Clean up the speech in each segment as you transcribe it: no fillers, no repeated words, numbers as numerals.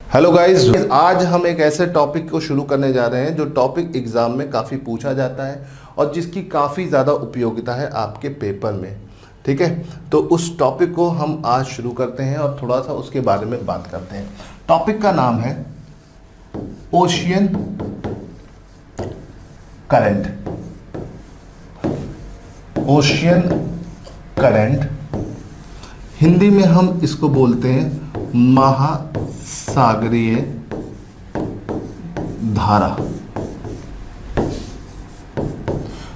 Hello guys, आज हम एक ऐसे टॉपिक को शुरू करने जा रहे हैं जो टॉपिक एग्ज़ाम में काफ़ी पूछा जाता है और जिसकी काफ़ी ज़्यादा उपयोगिता है आपके पेपर में। ठीक है, तो उस टॉपिक को हम आज शुरू करते हैं और थोड़ा सा उसके बारे में बात करते हैं। टॉपिक का नाम है ocean current. Ocean current, Hindi में हम इसको बोलते हैं महासागरीय धारा।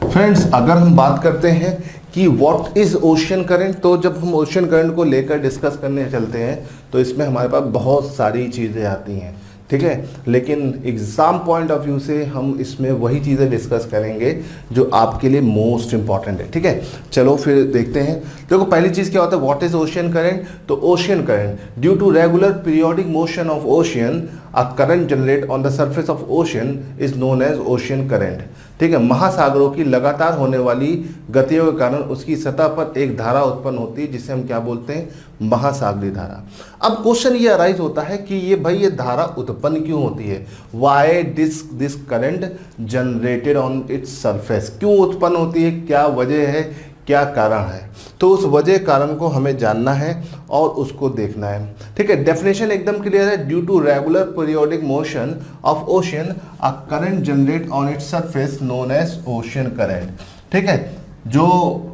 फ्रेंड्स, अगर हम बात करते हैं कि व्हाट इज ओशियन करंट, तो जब हम ओशियन करंट को लेकर डिस्कस करने चलते हैं तो इसमें हमारे पास बहुत सारी चीज़ें आती हैं। ठीक है, लेकिन एग्ज़ाम पॉइंट ऑफ व्यू से हम इसमें वही चीज़ें डिस्कस करेंगे जो आपके लिए मोस्ट इंपॉर्टेंट है। ठीक है, चलो फिर देखते हैं। देखो, पहली चीज़ क्या होता है, व्हाट इज ओशियन करंट। तो ocean current, due to regular periodic motion of ocean a current generate on the surface of ocean is known as ocean current. ठीक है, महासागरों की लगातार होने वाली गतियों के कारण उसकी सतह पर एक धारा उत्पन्न होती है जिसे हम क्या बोलते हैं, महासागरीय धारा। अब क्वेश्चन ये अराइज होता है कि ये धारा उत्पन्न क्यों होती है। Why this current generated on its surface, क्यों उत्पन्न होती है, क्या वजह है, क्या कारण है। तो उस वजह कारण को हमें जानना है और उसको देखना है। ठीक है, डेफिनेशन एकदम क्लियर है। Due to regular periodic motion of ocean a current generate on its surface known as ocean current. ठीक है, जो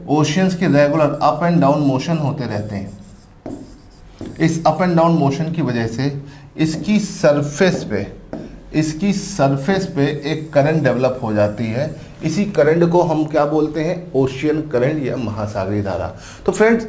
ओशियंस के regular up and down motion होते रहते हैं, इस अप एंड डाउन मोशन की वजह से इसकी सरफेस पे एक करंट डेवलप हो जाती है। इसी करंट को हम क्या बोलते हैं, ओशियन करंट या महासागरीय धारा। तो friends,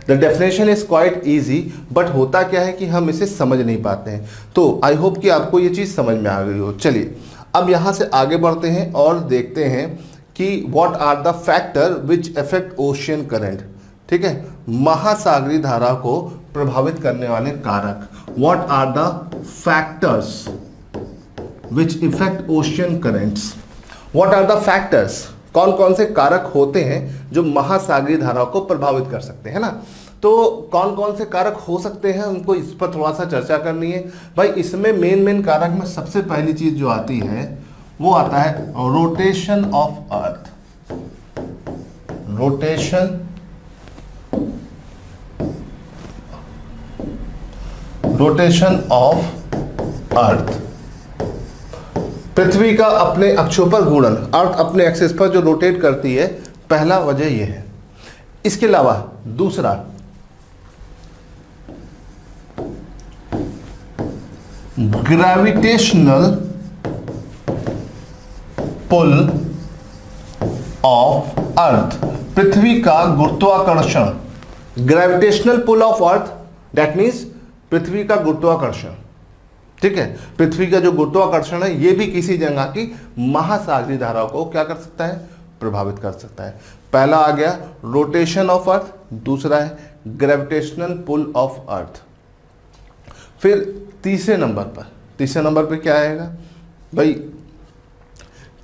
the definition is quite easy, but होता क्या है कि हम इसे समझ नहीं पाते हैं। तो आई होप कि आपको ये चीज़ समझ में आ गई हो। चलिए अब यहाँ से आगे बढ़ते हैं और देखते हैं कि what are the factor which affect ocean current. ठीक है, महासागरीय धारा को प्रभावित करने वाले कारक। What are the factors which effect ocean currents. What are the factors, कौन कौन से कारक होते हैं जो महासागरीय धारा को प्रभावित कर सकते हैं ना। तो कौन कौन से कारक हो सकते हैं, उनको इस पर थोड़ा सा चर्चा करनी है भाई। इसमें मेन कारक में सबसे पहली चीज जो आती है वो आता है rotation of earth. Rotation of earth, पृथ्वी का अपने अक्षों पर घूर्णन, अर्थ अपने एक्सिस पर जो रोटेट करती है, पहला वजह यह है। इसके अलावा दूसरा, ग्रेविटेशनल पुल ऑफ अर्थ, पृथ्वी का गुरुत्वाकर्षण। Gravitational pull of earth, that means पृथ्वी का गुरुत्वाकर्षण। ठीक है, पृथ्वी का जो गुरुत्वाकर्षण है ये भी किसी जगह की महासागरीय धारा को क्या कर सकता है, प्रभावित कर सकता है। पहला आ गया रोटेशन ऑफ अर्थ, दूसरा है ग्रेविटेशनल पुल ऑफ अर्थ। फिर तीसरे नंबर पर क्या आएगा भाई,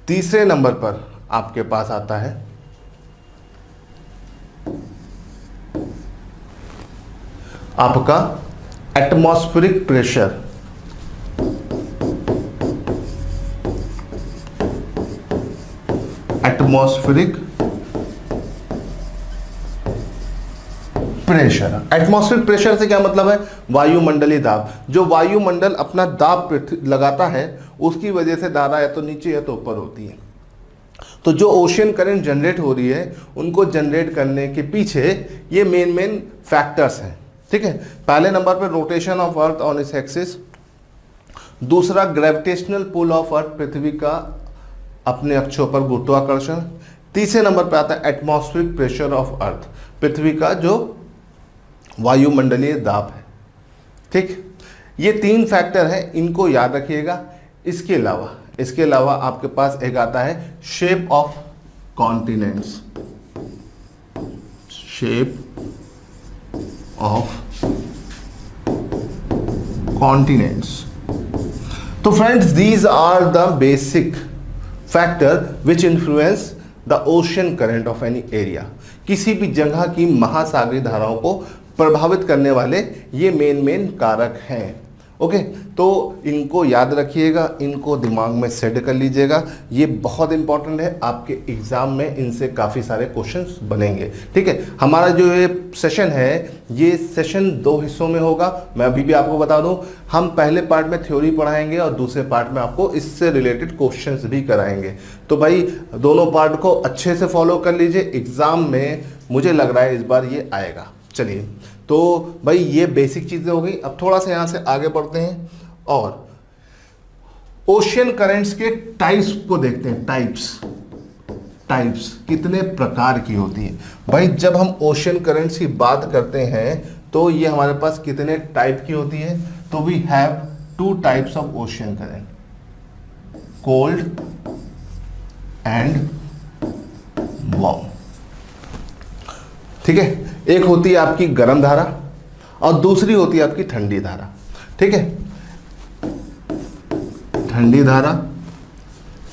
तीसरे नंबर पर आपके पास आता है आपका एटमॉस्फेरिक प्रेशर। एटमॉस्फेरिक प्रेशर से क्या मतलब है, वायुमंडलीय दाब। जो वायुमंडल अपना दाब लगाता है उसकी वजह से धारा या तो नीचे या तो ऊपर होती है। तो जो ओशियन करंट जनरेट हो रही है उनको जनरेट करने के पीछे ये मेन फैक्टर्स हैं। ठीक है, पहले नंबर पर rotation of earth on its axis, दूसरा ग्रेविटेशनल पुल ऑफ अर्थ, पृथ्वी का अपने अक्षों पर गुरुत्वाकर्षण, तीसरे नंबर पर आता है एटमॉस्फेरिक प्रेशर ऑफ अर्थ, पृथ्वी का जो वायुमंडलीय दाब है। ठीक, ये तीन फैक्टर हैं, इनको याद रखिएगा। इसके अलावा आपके पास एक आता है shape of continents. Shape of continents. तो friends, these are the basic factor which influence the ocean current of any area. किसी भी जगह की महासागरीय धाराओं को प्रभावित करने वाले ये मेन कारक हैं। ओके, तो इनको याद रखिएगा, इनको दिमाग में सेट कर लीजिएगा, ये बहुत इंपॉर्टेंट है, आपके एग्जाम में इनसे काफ़ी सारे क्वेश्चंस बनेंगे। ठीक है, हमारा जो ये सेशन है, ये सेशन 2 हिस्सों में होगा। मैं अभी भी आपको बता दूं, हम पहले पार्ट में थ्योरी पढ़ाएंगे और दूसरे पार्ट में आपको इससे रिलेटेड क्वेश्चंस भी कराएंगे। तो भाई दोनों पार्ट को अच्छे से फॉलो कर लीजिए, एग्जाम में मुझे लग रहा है इस बार ये आएगा। चलिए, तो भाई ये बेसिक चीज़ें हो गई। अब थोड़ा सा यहाँ से आगे बढ़ते हैं और ओशियन करेंट्स के टाइप्स को देखते हैं। टाइप्स कितने प्रकार की होती है भाई। जब हम ओशियन करेंट्स की बात करते हैं तो ये हमारे पास कितने टाइप की होती है, तो we have 2 types of ocean current, cold and warm. ठीक है, एक होती है आपकी गर्म धारा और दूसरी होती है आपकी ठंडी धारा। ठीक है, ठंडी धारा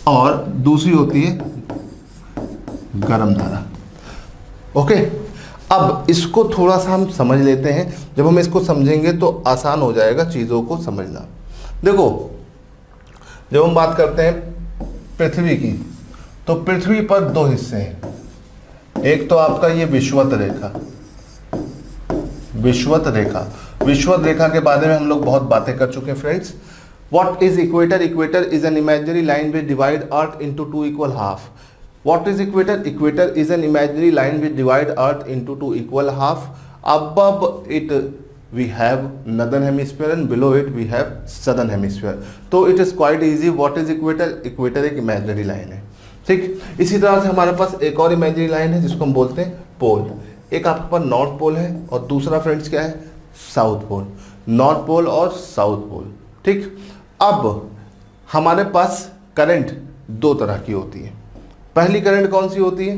और दूसरी होती है गर्म धारा। ओके, अब इसको थोड़ा सा हम समझ लेते हैं। जब हम इसको समझेंगे तो आसान हो जाएगा चीज़ों को समझना। देखो, जब हम बात करते हैं पृथ्वी की, तो पृथ्वी पर 2 हिस्से हैं। एक तो आपका ये विषुवत रेखा, विषुवत रेखा के बारे में हम लोग बहुत बातें कर चुके हैं friends. What is equator? Equator is an imaginary line which divide earth into 2 equal half. What is equator? Equator is an imaginary line which divide earth into 2 equal half. Above it we have northern hemisphere and below it we have southern hemisphere। तो it is quite easy। what is equator? equator एक imaginary line है। ठीक, इसी तरह से हमारे पास एक और imaginary line है जिसको हम बोलते हैं पोल। एक आपके पास नॉर्थ पोल है और दूसरा फ्रेंड्स क्या है? South pole. नॉर्थ पोल और साउथ पोल। ठीक, अब हमारे पास करंट 2 तरह की होती है। पहली करंट कौन सी होती है?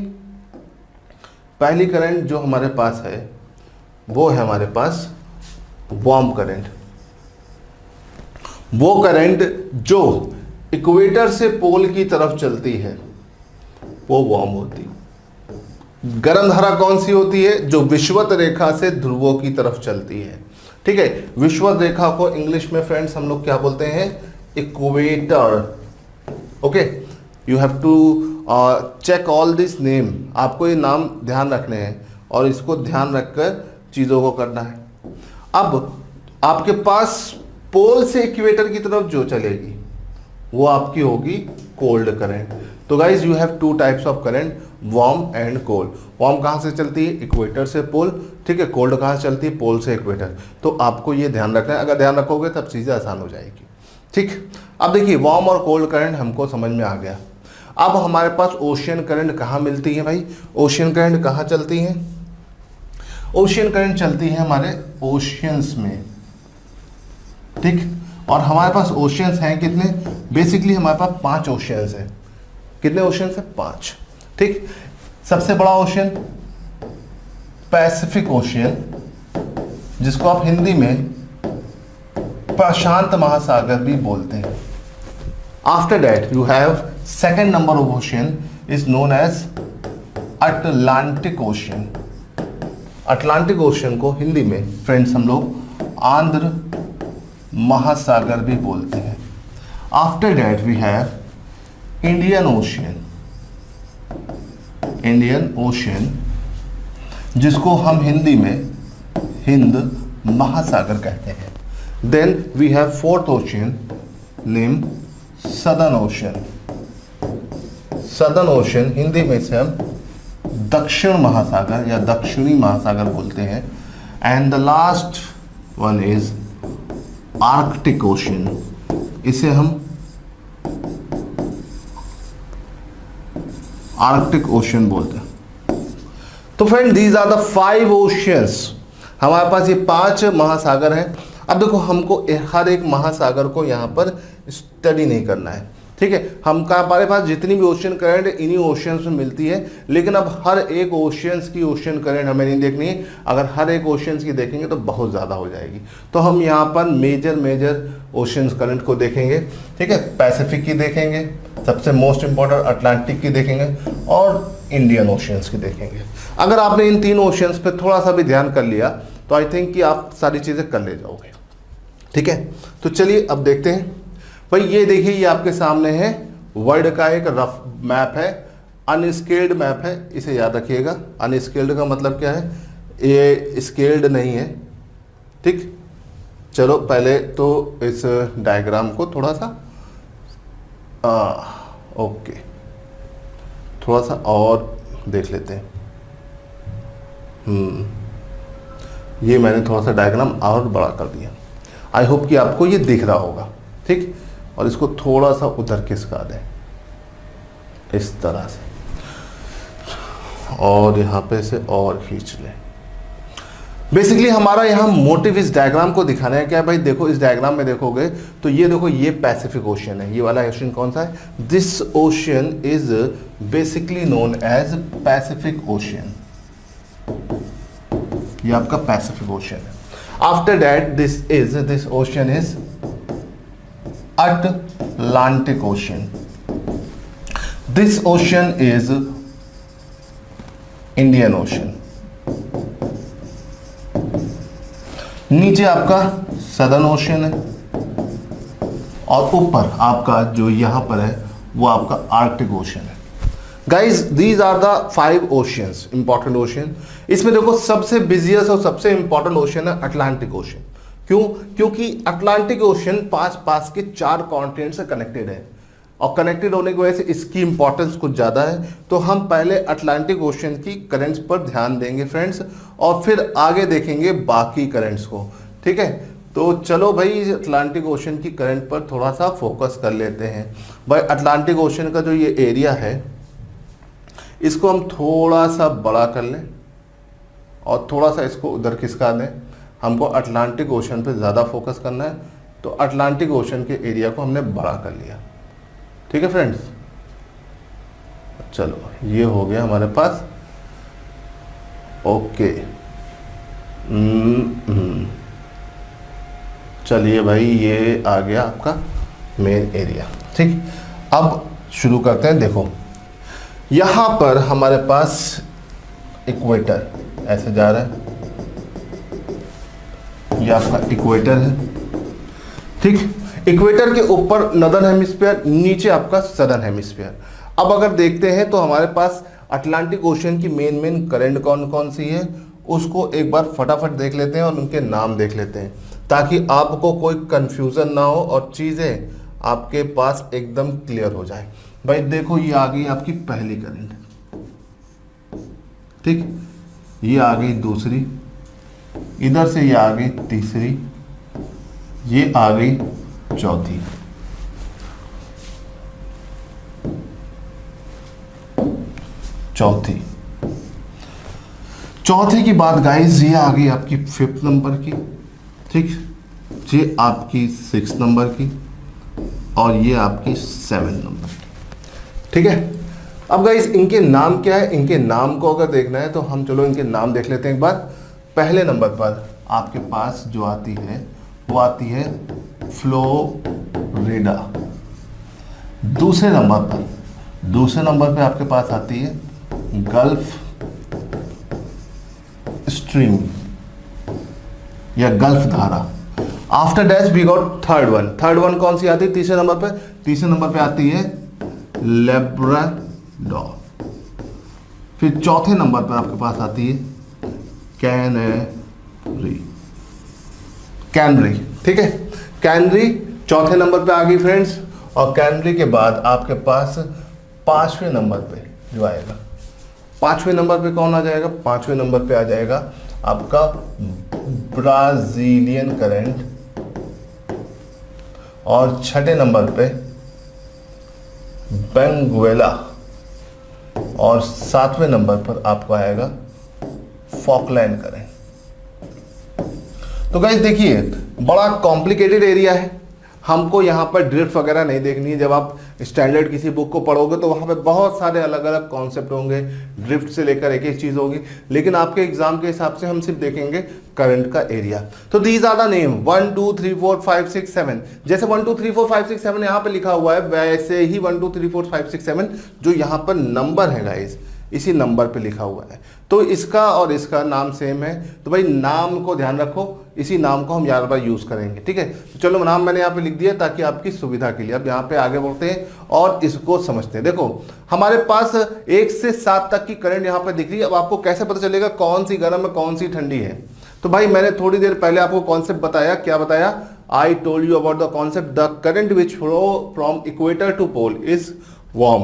पहली करंट जो हमारे पास है वो है हमारे पास वार्म करंट। वो करंट जो इक्वेटर से पोल की तरफ चलती है वो वार्म होती है। गर्म धारा कौन सी होती है? जो विषुवत रेखा से ध्रुवों की तरफ चलती है। ठीक है, विषुवत रेखा को इंग्लिश में फ्रेंड्स हम लोग क्या बोलते हैं? Equator. Okay, you have to check all this name. आपको ये नाम ध्यान रखने हैं और इसको ध्यान रखकर चीज़ों को करना है। अब आपके पास पोल से इक्वेटर की तरफ जो चलेगी वो आपकी होगी कोल्ड करंट। तो guys you have 2 types of current, warm and cold. Warm कहाँ से चलती है? इक्वेटर से पोल। ठीक है, कोल्ड कहाँ से चलती है? पोल से इक्वेटर। तो आपको ये ध्यान रखना है, अगर ध्यान रखोगे तब चीज़ें आसान हो जाएगी। ठीक, अब देखिए वार्म और कोल्ड करंट हमको समझ में आ गया। अब हमारे पास ओशियन करंट कहाँ मिलती है भाई? ओशियन करंट कहाँ चलती है? ओशियन करंट चलती है हमारे ओशियंस में। ठीक, और हमारे पास ओशियंस हैं कितने? बेसिकली हमारे पास 5 ओशियंस हैं। कितने ओशियंस हैं? 5। ठीक, सबसे बड़ा ओशियन पैसिफिक ओशियन, जिसको आप हिंदी में प्रशांत महासागर भी बोलते हैं। After that you have second number of ocean is known as Atlantic ocean. Atlantic ocean को हिंदी में फ्रेंड्स हम लोग आंध्र महासागर भी बोलते हैं। After that we have Indian ocean. Indian ocean जिसको हम हिंदी में हिंद महासागर कहते हैं। Then we have fourth ocean name southern ocean. Southern ocean Hindi में से हम दक्षिण महासागर या दक्षिणी महासागर बोलते हैं। And the last one is Arctic ocean, इसे हम आर्कटिक ओशियन बोलते हैं। तो friend these are the 5 oceans. हमारे पास ये 5 महासागर हैं। अब देखो, हमको हर एक महासागर को यहाँ पर स्टडी नहीं करना है। ठीक है, हमारे पास जितनी भी ओशियन करंट इन्हीं ओशियंस में मिलती है, लेकिन अब हर एक ओशियंस की ओशियन करंट हमें नहीं देखनी है। अगर हर एक ओशियंस की देखेंगे तो बहुत ज़्यादा हो जाएगी। तो हम यहाँ पर मेजर ओशियंस करंट को देखेंगे। ठीक है, पैसिफिक की देखेंगे, सबसे मोस्ट इंपॉर्टेंट अटलांटिक की देखेंगे और इंडियन ओशियंस की देखेंगे। अगर आपने इन 3 ओशियंस पे थोड़ा सा भी ध्यान कर लिया तो आई थिंक कि आप सारी चीज़ें कर ले जाओगे। ठीक है, तो चलिए अब देखते हैं भाई। ये देखिए, ये आपके सामने है वर्ल्ड का एक रफ मैप है, अनस्केल्ड मैप है, इसे याद रखिएगा। अनस्केल्ड का मतलब क्या है, ये स्केल्ड नहीं है, ठीक। चलो पहले तो इस डायग्राम को थोड़ा सा ओके, थोड़ा सा और देख लेते हैं। ये मैंने थोड़ा सा डायग्राम और बड़ा कर दिया। आई होप कि आपको ये दिख रहा होगा, ठीक। और इसको थोड़ा सा उधर खिसका दें इस तरह से, और यहाँ पे से और खींच लें। बेसिकली हमारा यहाँ मोटिव इस डायग्राम को दिखाना है क्या है भाई। देखो इस डायग्राम में देखोगे तो ये देखो, ये पैसिफिक ओशियन है। ये वाला ओशियन कौन सा है? This ocean is basically known as Pacific ocean. ये आपका पैसिफिक ओशियन है। After that this ocean is Atlantic ocean. This ocean is Indian ocean. नीचे आपका सदर्न ओशियन है, और ऊपर आपका जो यहां पर है वो आपका आर्कटिक ओशियन है। Guys these are the 5 oceans, important ocean. इसमें देखो सबसे बिजिएस्ट और सबसे इंपॉर्टेंट ओशियन है अटलांटिक ओशियन। क्यों? क्योंकि अटलांटिक ओशियन पास के 4 कॉन्टिनेंट से कनेक्टेड है, और कनेक्टेड होने की वजह से इसकी इंपॉर्टेंस कुछ ज़्यादा है। तो हम पहले अटलांटिक ओशियन की करंट्स पर ध्यान देंगे फ्रेंड्स, और फिर आगे देखेंगे बाकी करंट्स को, ठीक है। तो चलो भाई अटलांटिक ओशियन की करंट पर थोड़ा सा फोकस कर लेते हैं। भाई अटलांटिक ओशियन का जो ये एरिया है, इसको हम थोड़ा सा बड़ा कर लें और थोड़ा सा इसको उधर खिसका दें। हमको अटलांटिक ओशियन पे ज़्यादा फोकस करना है, तो अटलांटिक ओशियन के एरिया को हमने बड़ा कर लिया, ठीक है फ्रेंड्स। चलो ये हो गया हमारे पास, ओके। चलिए भाई, ये आ गया आपका मेन एरिया, ठीक। अब शुरू करते हैं। देखो यहाँ पर हमारे पास इक्वेटर ऐसे जा रहा है, ये आपका इक्वेटर है, ठीक। इक्वेटर के ऊपर नॉर्दर्न हेमिस्फीयर, नीचे आपका सदर्न हेमिस्फीयर। अब अगर देखते हैं तो हमारे पास अटलांटिक ओशियन की मेन करंट कौन कौन सी है, उसको एक बार फटाफट देख लेते हैं और उनके नाम देख लेते हैं, ताकि आपको कोई कंफ्यूजन ना हो और चीज़ें आपके पास एकदम क्लियर हो जाए। भाई देखो, ये आ गई आपकी पहली करंट, ठीक। ये आ गई दूसरी, इधर से ये आ गई तीसरी, ये आ गई चौथी, चौथे की बात गाइस, ये आ गई आपकी 5th नंबर की, ठीक। ये आपकी 6th नंबर की, और ये आपकी 7th नंबर की, ठीक है। अब गाइस इनके नाम क्या है? इनके नाम को अगर देखना है तो हम चलो इनके नाम देख लेते हैं एक बार। पहले नंबर पर आपके पास जो आती है वो आती है फ्लोरिडा। दूसरे नंबर पे आपके पास आती है गल्फ स्ट्रीम या गल्फ धारा। After that we got third one कौन सी आती है तीसरे नंबर पे? तीसरे नंबर पे आती है लेब्राडोर। फिर चौथे नंबर पर आपके पास आती है कैनरी, ठीक है। कैनरी चौथे नंबर पे आ गई फ्रेंड्स, और कैनरी के बाद आपके पास 5वें नंबर पे जो आएगा, 5वें नंबर पे कौन आ जाएगा? 5वें नंबर पे आ जाएगा आपका ब्राजीलियन करंट, और 6ठे नंबर पे वेनेजुएला, और 7वें नंबर पर आपको आएगा फॉकलैंड करंट। तो गाइस देखिए, बड़ा कॉम्प्लिकेटेड एरिया है, हमको यहाँ पर ड्रिफ्ट वगैरह नहीं देखनी है। जब आप स्टैंडर्ड किसी बुक को पढ़ोगे तो वहाँ पे बहुत सारे अलग अलग कॉन्सेप्ट होंगे, ड्रिफ्ट से लेकर एक एक चीज़ होगी, लेकिन आपके एग्जाम के हिसाब से हम सिर्फ देखेंगे करंट का एरिया। तो दीज आर द नेम 1 2 3 4 5 6 7। जैसे 1 2 3 4 5 6 7 यहाँ पे लिखा हुआ है, वैसे ही 1 2 3 4 5 6 7 जो यहाँ पर नंबर है गाइस, इसी नंबर पे लिखा हुआ है। तो इसका और इसका नाम सेम है, तो भाई नाम को ध्यान रखो। इसी नाम को हम यहाँ पर यूज़ करेंगे। ठीक है, तो चलो नाम मैंने यहाँ पे लिख दिया ताकि आपकी सुविधा के लिए। अब यहाँ पे आगे बढ़ते हैं और इसको समझते हैं। देखो हमारे पास 1 से 7 तक की करंट यहाँ पे दिख रही है। अब आपको कैसे पता चलेगा कौन सी गर्म है कौन सी ठंडी है? तो भाई मैंने थोड़ी देर पहले आपको कॉन्सेप्ट बताया। क्या बताया? I told you about the concept the current which flow from equator to pole is warm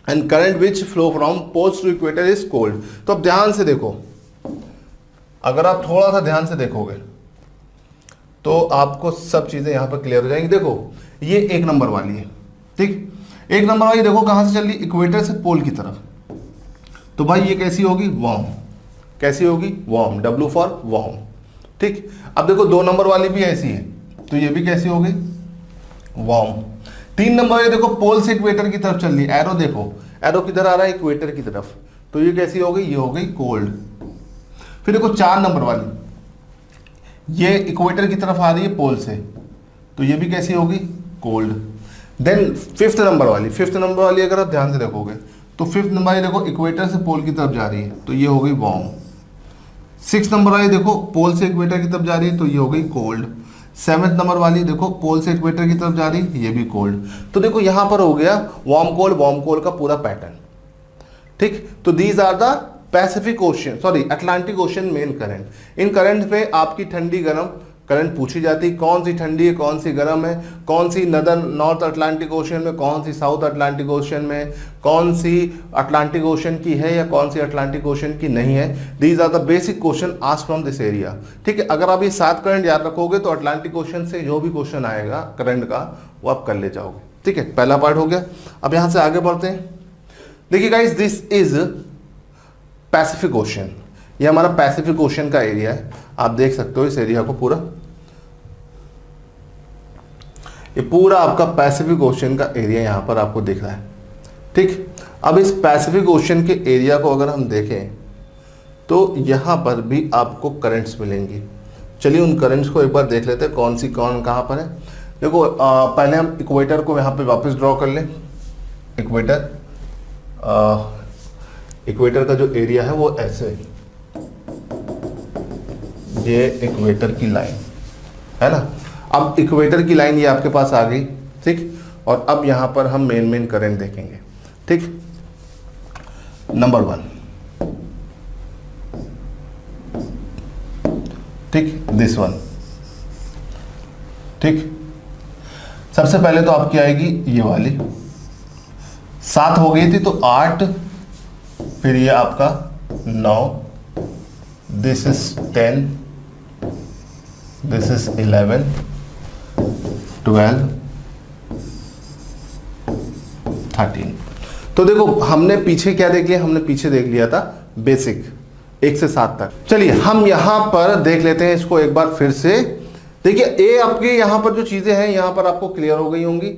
and current which flow from poles to equator is cold. तो अब ध्यान से देखो, अगर आप थोड़ा सा ध्यान से देखोगे तो आपको सब चीजें यहां पर क्लियर हो जाएंगी। देखो ये 1 नंबर वाली है, ठीक, 1 नंबर वाली देखो कहां से चल रही? इक्वेटर से पोल की तरफ। तो भाई ये कैसी होगी? वार्म। कैसी होगी? Warm, W for warm. ठीक, अब देखो 2 नंबर वाली भी ऐसी है, तो ये भी कैसी होगी? वार्म। 3 नंबर वाली देखो पोल से इक्वेटर की तरफ चल रही है, एरो देखो, एरो किधर आ रहा है? इक्वेटर की तरफ, तो ये कैसी हो गई? ये हो गई कोल्ड। फिर देखो 4 नंबर वाली, ये इक्वेटर की तरफ आ रही है पोल से, तो ये भी कैसी होगी? कोल्ड। देन 5th नंबर वाली, 5th नंबर वाली अगर आप ध्यान से देखोगे तो 5th नंबर वाली देखो इक्वेटर से पोल की तरफ जा रही है, तो ये हो गई वार्म। 6th नंबर वाली देखो पोल से इक्वेटर की तरफ जा रही है, तो ये हो गई कोल्ड। 7th नंबर वाली देखो पोल से इक्वेटर की तरफ जा रही है, ये भी कोल्ड। तो देखो यहां पर हो गया वार्म कोल्ड का पूरा पैटर्न। ठीक, तो these are the Pacific ocean, sorry Atlantic ocean main current. इन करंट पे आपकी ठंडी गर्म करंट पूछी जाती है, कौन सी ठंडी है कौन सी गर्म है, कौन सी नॉर्थ अटलांटिक ओशन में, कौन सी साउथ अटलांटिक ओशन में, कौन सी अटलांटिक ओशन की है या कौन सी अटलांटिक ओशन की नहीं है। These are the basic question asked from this area. ठीक है, अगर आप ये 7 करंट याद रखोगे तो अटलांटिक ओशन से जो भी क्वेश्चन आएगा करंट का वो आप कर ले जाओगे। ठीक है, पहला पार्ट हो गया। अब यहां से आगे बढ़ते हैं। देखिए guys, this is Pacific ocean, ये हमारा पैसिफिक ओशन का एरिया है। आप देख सकते हो इस एरिया को पूरा, ये पूरा आपका पैसिफिक ओशन का एरिया यहां पर आपको दिख रहा है। ठीक, अब इस पैसिफिक ओशन के एरिया को अगर हम देखें तो यहां पर भी आपको करंट्स मिलेंगी। चलिए उन करंट्स को एक बार देख लेते हैं, कौन सी कौन कहां पर है। देखो पहले हम इक्वेटर को यहां पे वापस ड्रॉ कर लें। इक्वेटर का जो एरिया है वो ऐसे, ये इक्वेटर की लाइन है ना। अब इक्वेटर की लाइन ये आपके पास आ गई, ठीक, और अब यहां पर हम मेन करंट देखेंगे। ठीक, नंबर 1, ठीक, दिस वन। ठीक, सबसे पहले तो आपकी आएगी ये वाली, 7 हो गई थी तो 8, फिर ये आपका 9, दिस इज 10, दिस इज 11, 12, 13। तो देखो हमने पीछे क्या देख लिया? हमने पीछे देख लिया था बेसिक 1 से 7 तक। चलिए हम यहां पर देख लेते हैं इसको एक बार फिर से। देखिए ए आपके यहां पर जो चीजें हैं यहां पर आपको क्लियर हो गई होंगी,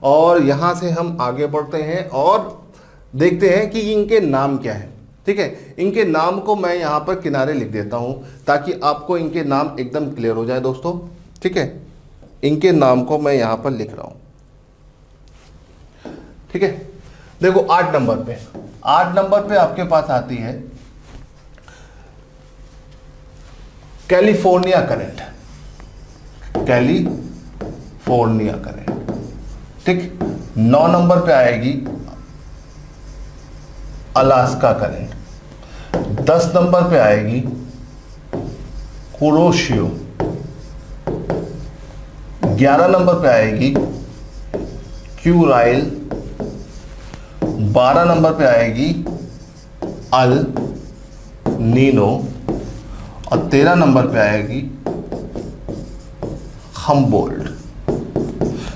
और यहां से हम आगे बढ़ते हैं और देखते हैं कि इनके नाम क्या है। ठीक है, इनके नाम को मैं यहां पर किनारे लिख देता हूं ताकि आपको इनके नाम एकदम क्लियर हो जाए दोस्तों। ठीक है, इनके नाम को मैं यहां पर लिख रहा हूं। ठीक है, देखो 8 नंबर पे आपके पास आती है कैलिफोर्निया करंट, कैलिफोर्निया करंट। ठीक, 9 नंबर पे आएगी अलास्का करंट, 10 नंबर पे आएगी कुरोशियो, 11 नंबर पे आएगी क्यूराइल, 12 नंबर पे आएगी अल नीनो, और 13 नंबर पे आएगी हम्बोल्ट।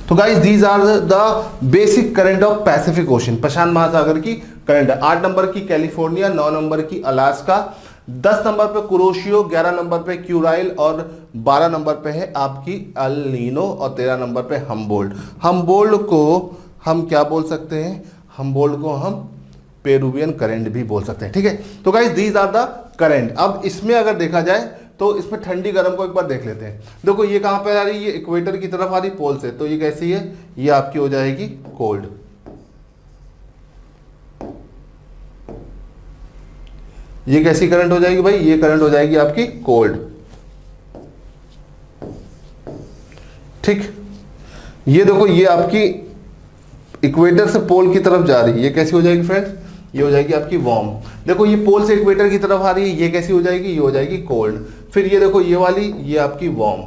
तो guys these are the basic current of Pacific ocean, प्रशांत महासागर की करंट है। 8 नंबर की कैलिफोर्निया, 9 नंबर की अलास्का, 10 नंबर पे कुरोशियो, 11 नंबर पे क्यूराइल और 12 नंबर पे है आपकी अल नीनो और 13 नंबर पे हम्बोल्ट। हम्बोल्ट को हम क्या बोल सकते हैं? हम्बोल्ट को हम पेरुवियन करंट भी बोल सकते हैं। ठीक है, तो guys these are the current. अब इसमें अगर देखा जाए तो इसमें ठंडी गर्म को एक बार देख लेते हैं। देखो ये कहां पर आ रही है? ये इक्वेटर की तरफ आ रही पोल से, तो ये कैसी है? ये आपकी हो जाएगी कोल्ड। ये कैसी करंट हो जाएगी भाई? ये करंट हो जाएगी आपकी कोल्ड। ठीक, ये देखो ये आपकी इक्वेटर से पोल की तरफ जा रही है, ये कैसी हो जाएगी फ्रेंड्स, ये हो जाएगी आपकी वार्म। देखो ये पोल से इक्वेटर की तरफ आ रही है, ये कैसी हो जाएगी, ये हो जाएगी कोल्ड। फिर ये देखो ये वाली, ये आपकी वार्म।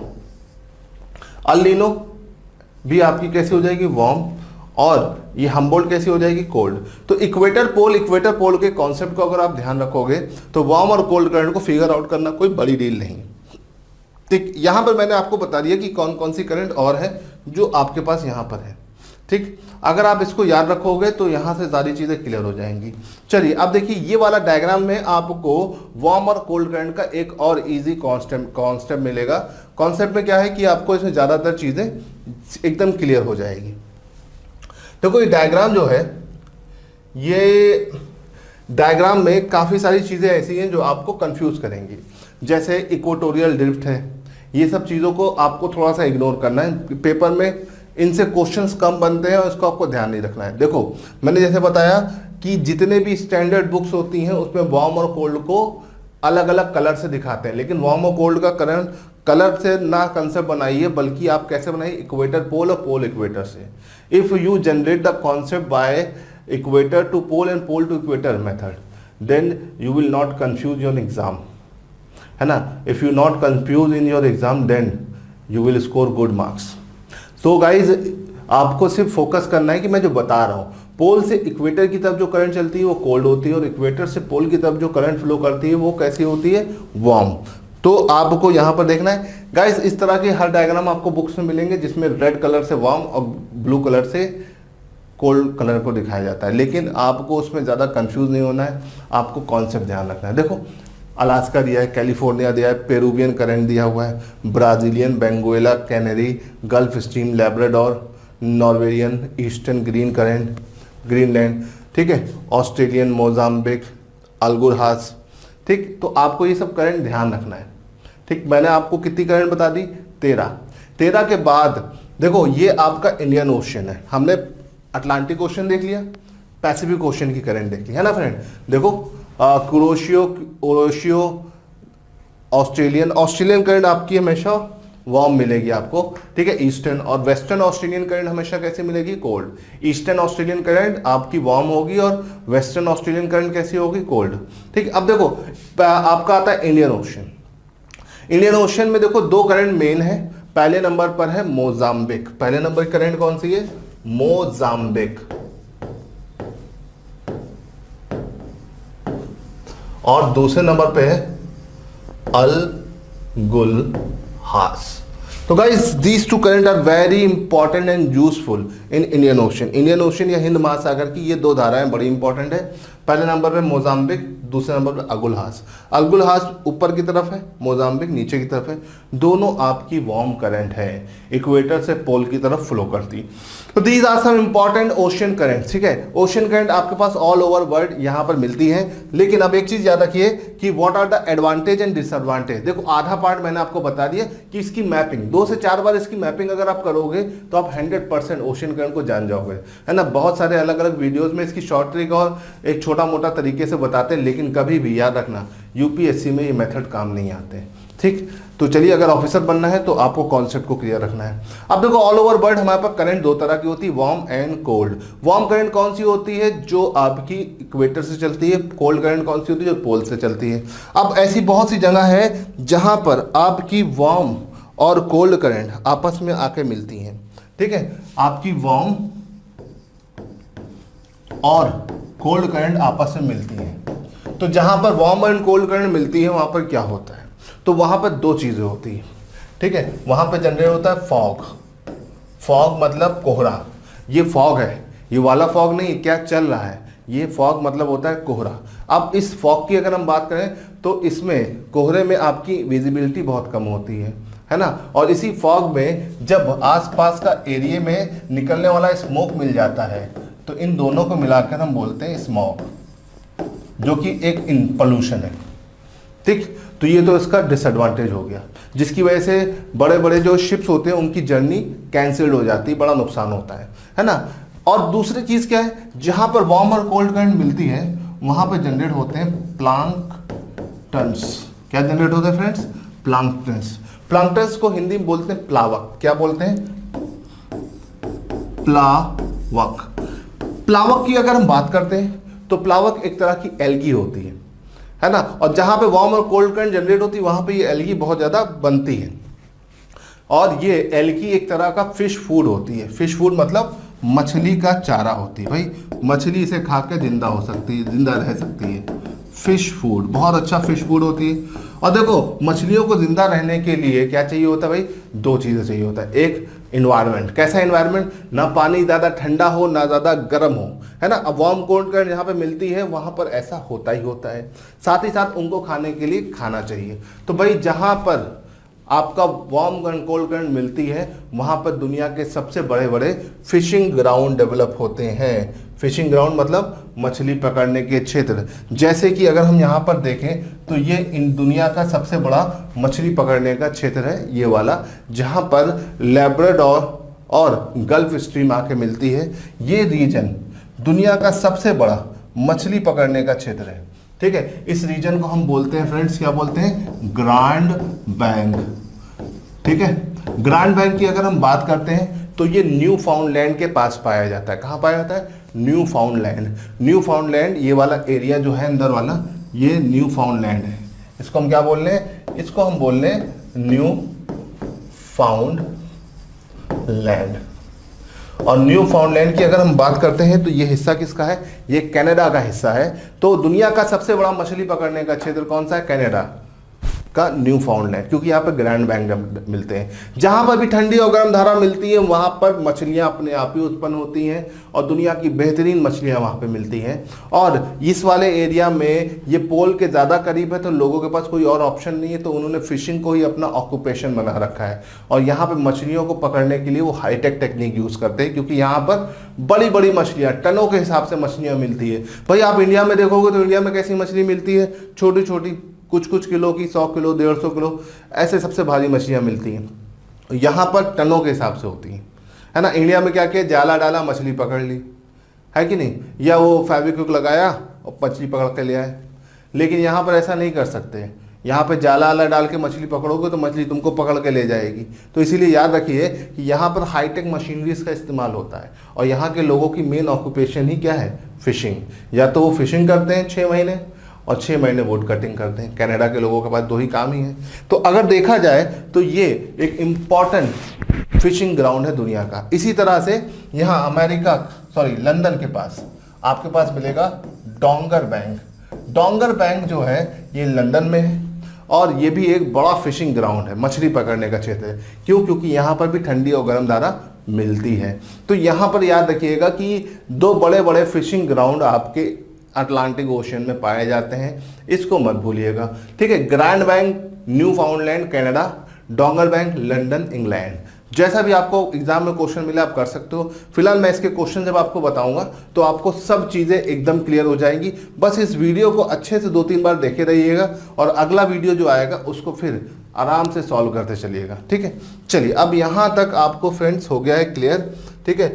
अल नीनो भी आपकी कैसी हो जाएगी, वार्म, और ये हम्बोल्ट कैसी हो जाएगी, कोल्ड। तो इक्वेटर पोल के कॉन्सेप्ट को अगर आप ध्यान रखोगे तो वार्म और कोल्ड करंट को फिगर आउट करना कोई बड़ी डील नहीं। ठीक, यहां पर मैंने आपको बता दिया कि कौन कौन सी करंट और है जो आपके पास यहां पर है। ठीक, अगर आप इसको याद रखोगे तो यहां से सारी चीजें क्लियर हो जाएंगी। चलिए अब देखिए ये वाला डायग्राम में आपको वार्म और कोल्ड करंट का एक और इजी कॉन्सेप्ट मिलेगा। कॉन्सेप्ट में क्या है कि आपको इसमें ज्यादातर चीजें एकदम क्लियर हो जाएगी। देखो ये डायग्राम जो है, ये डायग्राम में काफी सारी चीजें ऐसी हैं जो आपको कंफ्यूज करेंगी, जैसे इक्वेटोरियल ड्रिफ्ट है, ये सब चीजों को आपको थोड़ा सा इग्नोर करना है। पेपर में इनसे क्वेश्चंस कम बनते हैं और इसको आपको ध्यान नहीं रखना है। देखो मैंने जैसे बताया कि जितने भी स्टैंडर्ड बुक्स होती हैं उसमें वार्म और कोल्ड को अलग अलग कलर से दिखाते हैं, लेकिन वार्म और कोल्ड का करंट कलर से ना कंसेप्ट बनाइए, बल्कि आप कैसे बनाइए, इक्वेटर पोल और पोल इक्वेटर से। If you generate the concept by equator to pole and pole to equator method, then you will not confuse your exam, है ना। If you not confuse in your exam then you will score good marks. तो guys आपको सिर्फ focus करना है कि मैं जो बता रहा हूँ, पोल से इक्वेटर की तरफ जो करंट चलती है वो कोल्ड होती है, और इक्वेटर से पोल की तरफ जो करंट फ्लो करती है वो कैसी होती है, वार्म। तो आपको यहाँ पर देखना है गाइज, इस तरह के हर डायग्राम आपको बुक्स में मिलेंगे जिसमें रेड कलर से वार्म और ब्लू कलर से कोल्ड कलर को दिखाया जाता है, लेकिन आपको उसमें ज़्यादा कंफ्यूज नहीं होना है, आपको कॉन्सेप्ट ध्यान रखना है। देखो अलास्का दिया है, कैलिफोर्निया दिया है, पेरुवियन करंट दिया हुआ है, Brazilian, Benguela, Canary, Gulf Stream, Labrador, Norwegian, eastern green current, Greenland, ठीक है, ऑस्ट्रेलियन, मोजाम्बिक, अल्गुरहास। ठीक, तो आपको ये सब करंट ध्यान रखना है। ठीक, मैंने आपको कितनी करंट बता दी, 13 के बाद देखो ये आपका इंडियन ओशन है, हमने अटलांटिक ओशन देख लिया, पैसिफिक ओशन की करंट देख ली, है ना फ्रेंड। देखो ओरोशियो ऑस्ट्रेलियन करंट आपकी हमेशा वार्म मिलेगी आपको, ठीक है। ईस्टर्न और वेस्टर्न ऑस्ट्रेलियन करंट हमेशा कैसे मिलेगी, कोल्ड। ईस्टर्न ऑस्ट्रेलियन करंट आपकी वार्म होगी और वेस्टर्न ऑस्ट्रेलियन करंट कैसी होगी, कोल्ड। ठीक, अब देखो आपका आता है इंडियन ओशन। इंडियन ओशन में देखो दो करंट मेन है, पहले नंबर पर है मोजाम्बिक, पहले नंबर की करंट कौन सी है, मोजाम्बिक, और दूसरे नंबर पे है अल-गुल-हास। तो guys these two current are very important and useful in Indian ocean. Indian ocean या हिंद महासागर की ये दो धाराएं बड़ी इंपॉर्टेंट है। पहले नंबर पे मोजाम्बिक, दूसरे नंबर पे अगुलहास। अगुलहास ऊपर की तरफ है, मोजाम्बिक नीचे की तरफ है, दोनों आपकी वार्म करंट है, इक्वेटर से पोल की तरफ फ्लो करती। तो these are some important ocean current, ठीक है। ओशन करंट आपके पास ऑल ओवर वर्ल्ड यहां पर मिलती है, लेकिन अब एक चीज याद रखिए कि what are the advantage and disadvantage. देखो आधा पार्ट मैंने आपको बता दिया कि इसकी मैपिंग 2 से 4 बार इसकी मैपिंग अगर आप करोगे तो आप 100% ओशन करंट को जान जाओगे, है ना। बहुत सारे अलग अलग वीडियोज में इसकी शॉर्ट ट्रिक और एक छोटा मोटा तरीके से बताते हैं, लेकिन कभी भी याद रखना यूपीएससी में ये मेथड काम नहीं आते, ठीक। तो चलिए अगर ऑफिसर बनना है तो आपको कॉन्सेप्ट को क्लियर रखना है। अब देखो ऑल ओवर वर्ल्ड हमारे पास करंट दो तरह की होती है, warm and cold. Warm current कौन सी होती है, जो आपकी इक्वेटर से चलती है। कोल्ड करंट कौन सी होती है, जो पोल से चलती है। अब ऐसी बहुत सी जगह है जहां पर आपकी वार्म और कोल्ड करंट आपस में आके मिलती हैं, ठीक है। आपकी वार्म और कोल्ड करंट आपस में मिलती हैं। तो जहां पर वार्म एंड कोल्ड करंट मिलती है वहां पर क्या होता है, तो वहां पर दो चीजें होती है, ठीक है। वहां पर जनरेट होता है फॉग। फॉग मतलब कोहरा। ये फॉग है, ये वाला फॉग नहीं क्या चल रहा है, ये फॉग मतलब होता है कोहरा। अब इस फॉग की अगर हम बात करें तो इसमें कोहरे में आपकी विजिबिलिटी बहुत कम होती है ना। और इसी फॉग में जब आसपास का एरिया में निकलने वाला स्मोक मिल जाता है तो इन दोनों को मिलाकर हम बोलते हैं स्मॉग, जो कि एक पोल्यूशन है, ठीक। तो ये तो इसका डिसएडवांटेज हो गया, जिसकी वजह से बड़े बड़े जो शिप्स होते हैं उनकी जर्नी कैंसिल्ड हो जाती है, बड़ा नुकसान होता है ना। और दूसरी चीज क्या है, जहां पर वार्म और कोल्ड करंट मिलती है वहां पर जनरेट होते हैं प्लैंकटन्स। क्या जनरेट होते हैं फ्रेंड्स, प्लैंकटन्स। प्लांक्टन्स को हिंदी में बोलते हैं प्लावक। क्या बोलते हैं? प्लावक। प्लावक की अगर हम बात करते हैं तो प्लावक एक तरह की एल्गी होती है ना, और जहां पे वार्म और कोल्ड करंट जनरेट होती है वहां पे ये एल्गी बहुत ज्यादा बनती है। और ये एल्गी एक तरह का फिश फूड होती है। फिश फूड मतलब मछली का चारा होती है। भाई मछली इसे खा के जिंदा हो सकती है, जिंदा रह सकती है। फिश फूड बहुत अच्छा फिश फूड होती है। और देखो मछलियों को जिंदा रहने के लिए क्या चाहिए होता है भाई? दो चीज़ें चाहिए होता है। एक इन्वायरमेंट, कैसा इन्वायरमेट? ना पानी ज़्यादा ठंडा हो ना ज़्यादा गर्म हो, है ना। अब वार्म कोल्ड करंट जहाँ पे मिलती है वहाँ पर ऐसा होता ही होता है। साथ ही साथ उनको खाने के लिए खाना चाहिए। तो भाई जहाँ पर आपका वार्म एंड कोल्ड करंट मिलती है वहाँ पर दुनिया के सबसे बड़े बड़े फिशिंग ग्राउंड डेवलप होते हैं। फिशिंग ग्राउंड मतलब मछली पकड़ने के क्षेत्र। जैसे कि अगर हम यहाँ पर देखें तो ये इन दुनिया का सबसे बड़ा मछली पकड़ने का क्षेत्र है, ये वाला, जहाँ पर लैब्राडोर और गल्फ स्ट्रीम आके मिलती है। ये रीजन दुनिया का सबसे बड़ा मछली पकड़ने का क्षेत्र है। ठीक है, इस रीजन को हम बोलते हैं फ्रेंड्स, क्या बोलते हैं? Grand bank. ठीक है, ग्रैंड बैंक की अगर हम बात करते हैं तो ये न्यू फाउंडलैंड के पास पाया जाता है। कहाँ पाया जाता है? न्यू फाउंडलैंड। न्यू फाउंडलैंड ये वाला एरिया जो है अंदर वाला, ये न्यू फाउंडलैंड है। इसको हम क्या बोल रहे हैं? इसको हम बोल रहे हैं न्यू फाउंडलैंड। और न्यू फाउंडलैंड की अगर हम बात करते हैं तो ये हिस्सा किसका है? ये कनाडा का हिस्सा है। तो दुनिया का सबसे बड़ा मछली पकड़ने का क्षेत्र कौन सा है? कनाडा का न्यू फाउंडलैंड, क्योंकि यहाँ पर ग्रैंड बैंक मिलते हैं। जहाँ पर भी ठंडी और गर्म धारा मिलती है वहाँ पर मछलियाँ अपने आप ही उत्पन्न होती हैं और दुनिया की बेहतरीन मछलियाँ वहाँ पे मिलती हैं। और इस वाले एरिया में ये पोल के ज़्यादा करीब है तो लोगों के पास कोई और ऑप्शन नहीं है, तो उन्होंने फिशिंग को ही अपना ऑक्यूपेशन बना रखा है। और यहाँ पर मछलियों को पकड़ने के लिए वो हाईटेक टेक्निक यूज़ करते हैं, क्योंकि यहाँ पर बड़ी बड़ी मछलियाँ टनों के हिसाब से मछलियाँ मिलती है। भाई आप इंडिया में देखोगे तो इंडिया में कैसी मछली मिलती है? छोटी छोटी, कुछ कुछ किलो की, 100 किलो 150 किलो ऐसे सबसे भारी मछलियाँ मिलती हैं। यहाँ पर टनों के हिसाब से होती हैं, है ना। इंडिया में क्या किया? जाला डाला, मछली पकड़ ली, है कि नहीं? या वो फेविक्विक लगाया और मछली पकड़ के ले आए। लेकिन यहाँ पर ऐसा नहीं कर सकते। यहाँ पे जाला आला डाल के मछली पकड़ोगे तो मछली तुमको पकड़ के ले जाएगी। तो इसीलिए याद रखिए कि यहाँ पर हाईटेक मशीनरीज का इस्तेमाल होता है। और यहाँ के लोगों की मेन ऑक्यूपेशन ही क्या है? फिशिंग। या तो वो फिशिंग करते हैं 6 महीने और 6 महीने वुड कटिंग करते हैं। कनाडा के लोगों के पास दो ही काम ही है। तो अगर देखा जाए तो ये एक इम्पॉर्टेंट फिशिंग ग्राउंड है दुनिया का। इसी तरह से यहाँ लंदन के पास आपके पास मिलेगा डोंगर बैंक। डोंगर बैंक जो है ये लंदन में है और ये भी एक बड़ा फिशिंग ग्राउंड है, मछली पकड़ने का क्षेत्र है। क्यों? क्योंकि यहाँ पर भी ठंडी और गर्म धारा मिलती है। तो यहाँ पर याद रखिएगा कि दो बड़े बड़े फिशिंग ग्राउंड आपके अटलांटिक ओशन में पाए जाते हैं, इसको मत भूलिएगा। ठीक है, ग्रैंड बैंक न्यू फाउंडलैंड कनाडा, डोंगर बैंक लंदन इंग्लैंड। जैसा भी आपको एग्जाम में क्वेश्चन मिले आप कर सकते हो। फिलहाल मैं इसके क्वेश्चन जब आपको बताऊंगा तो आपको सब चीज़ें एकदम क्लियर हो जाएंगी। बस इस वीडियो को अच्छे से 2-3 बार देखे रहिएगा और अगला वीडियो जो आएगा उसको फिर आराम से सॉल्व करते चलिएगा। ठीक है, चलिए अब यहाँ तक आपको फ्रेंड्स हो गया है क्लियर। ठीक है,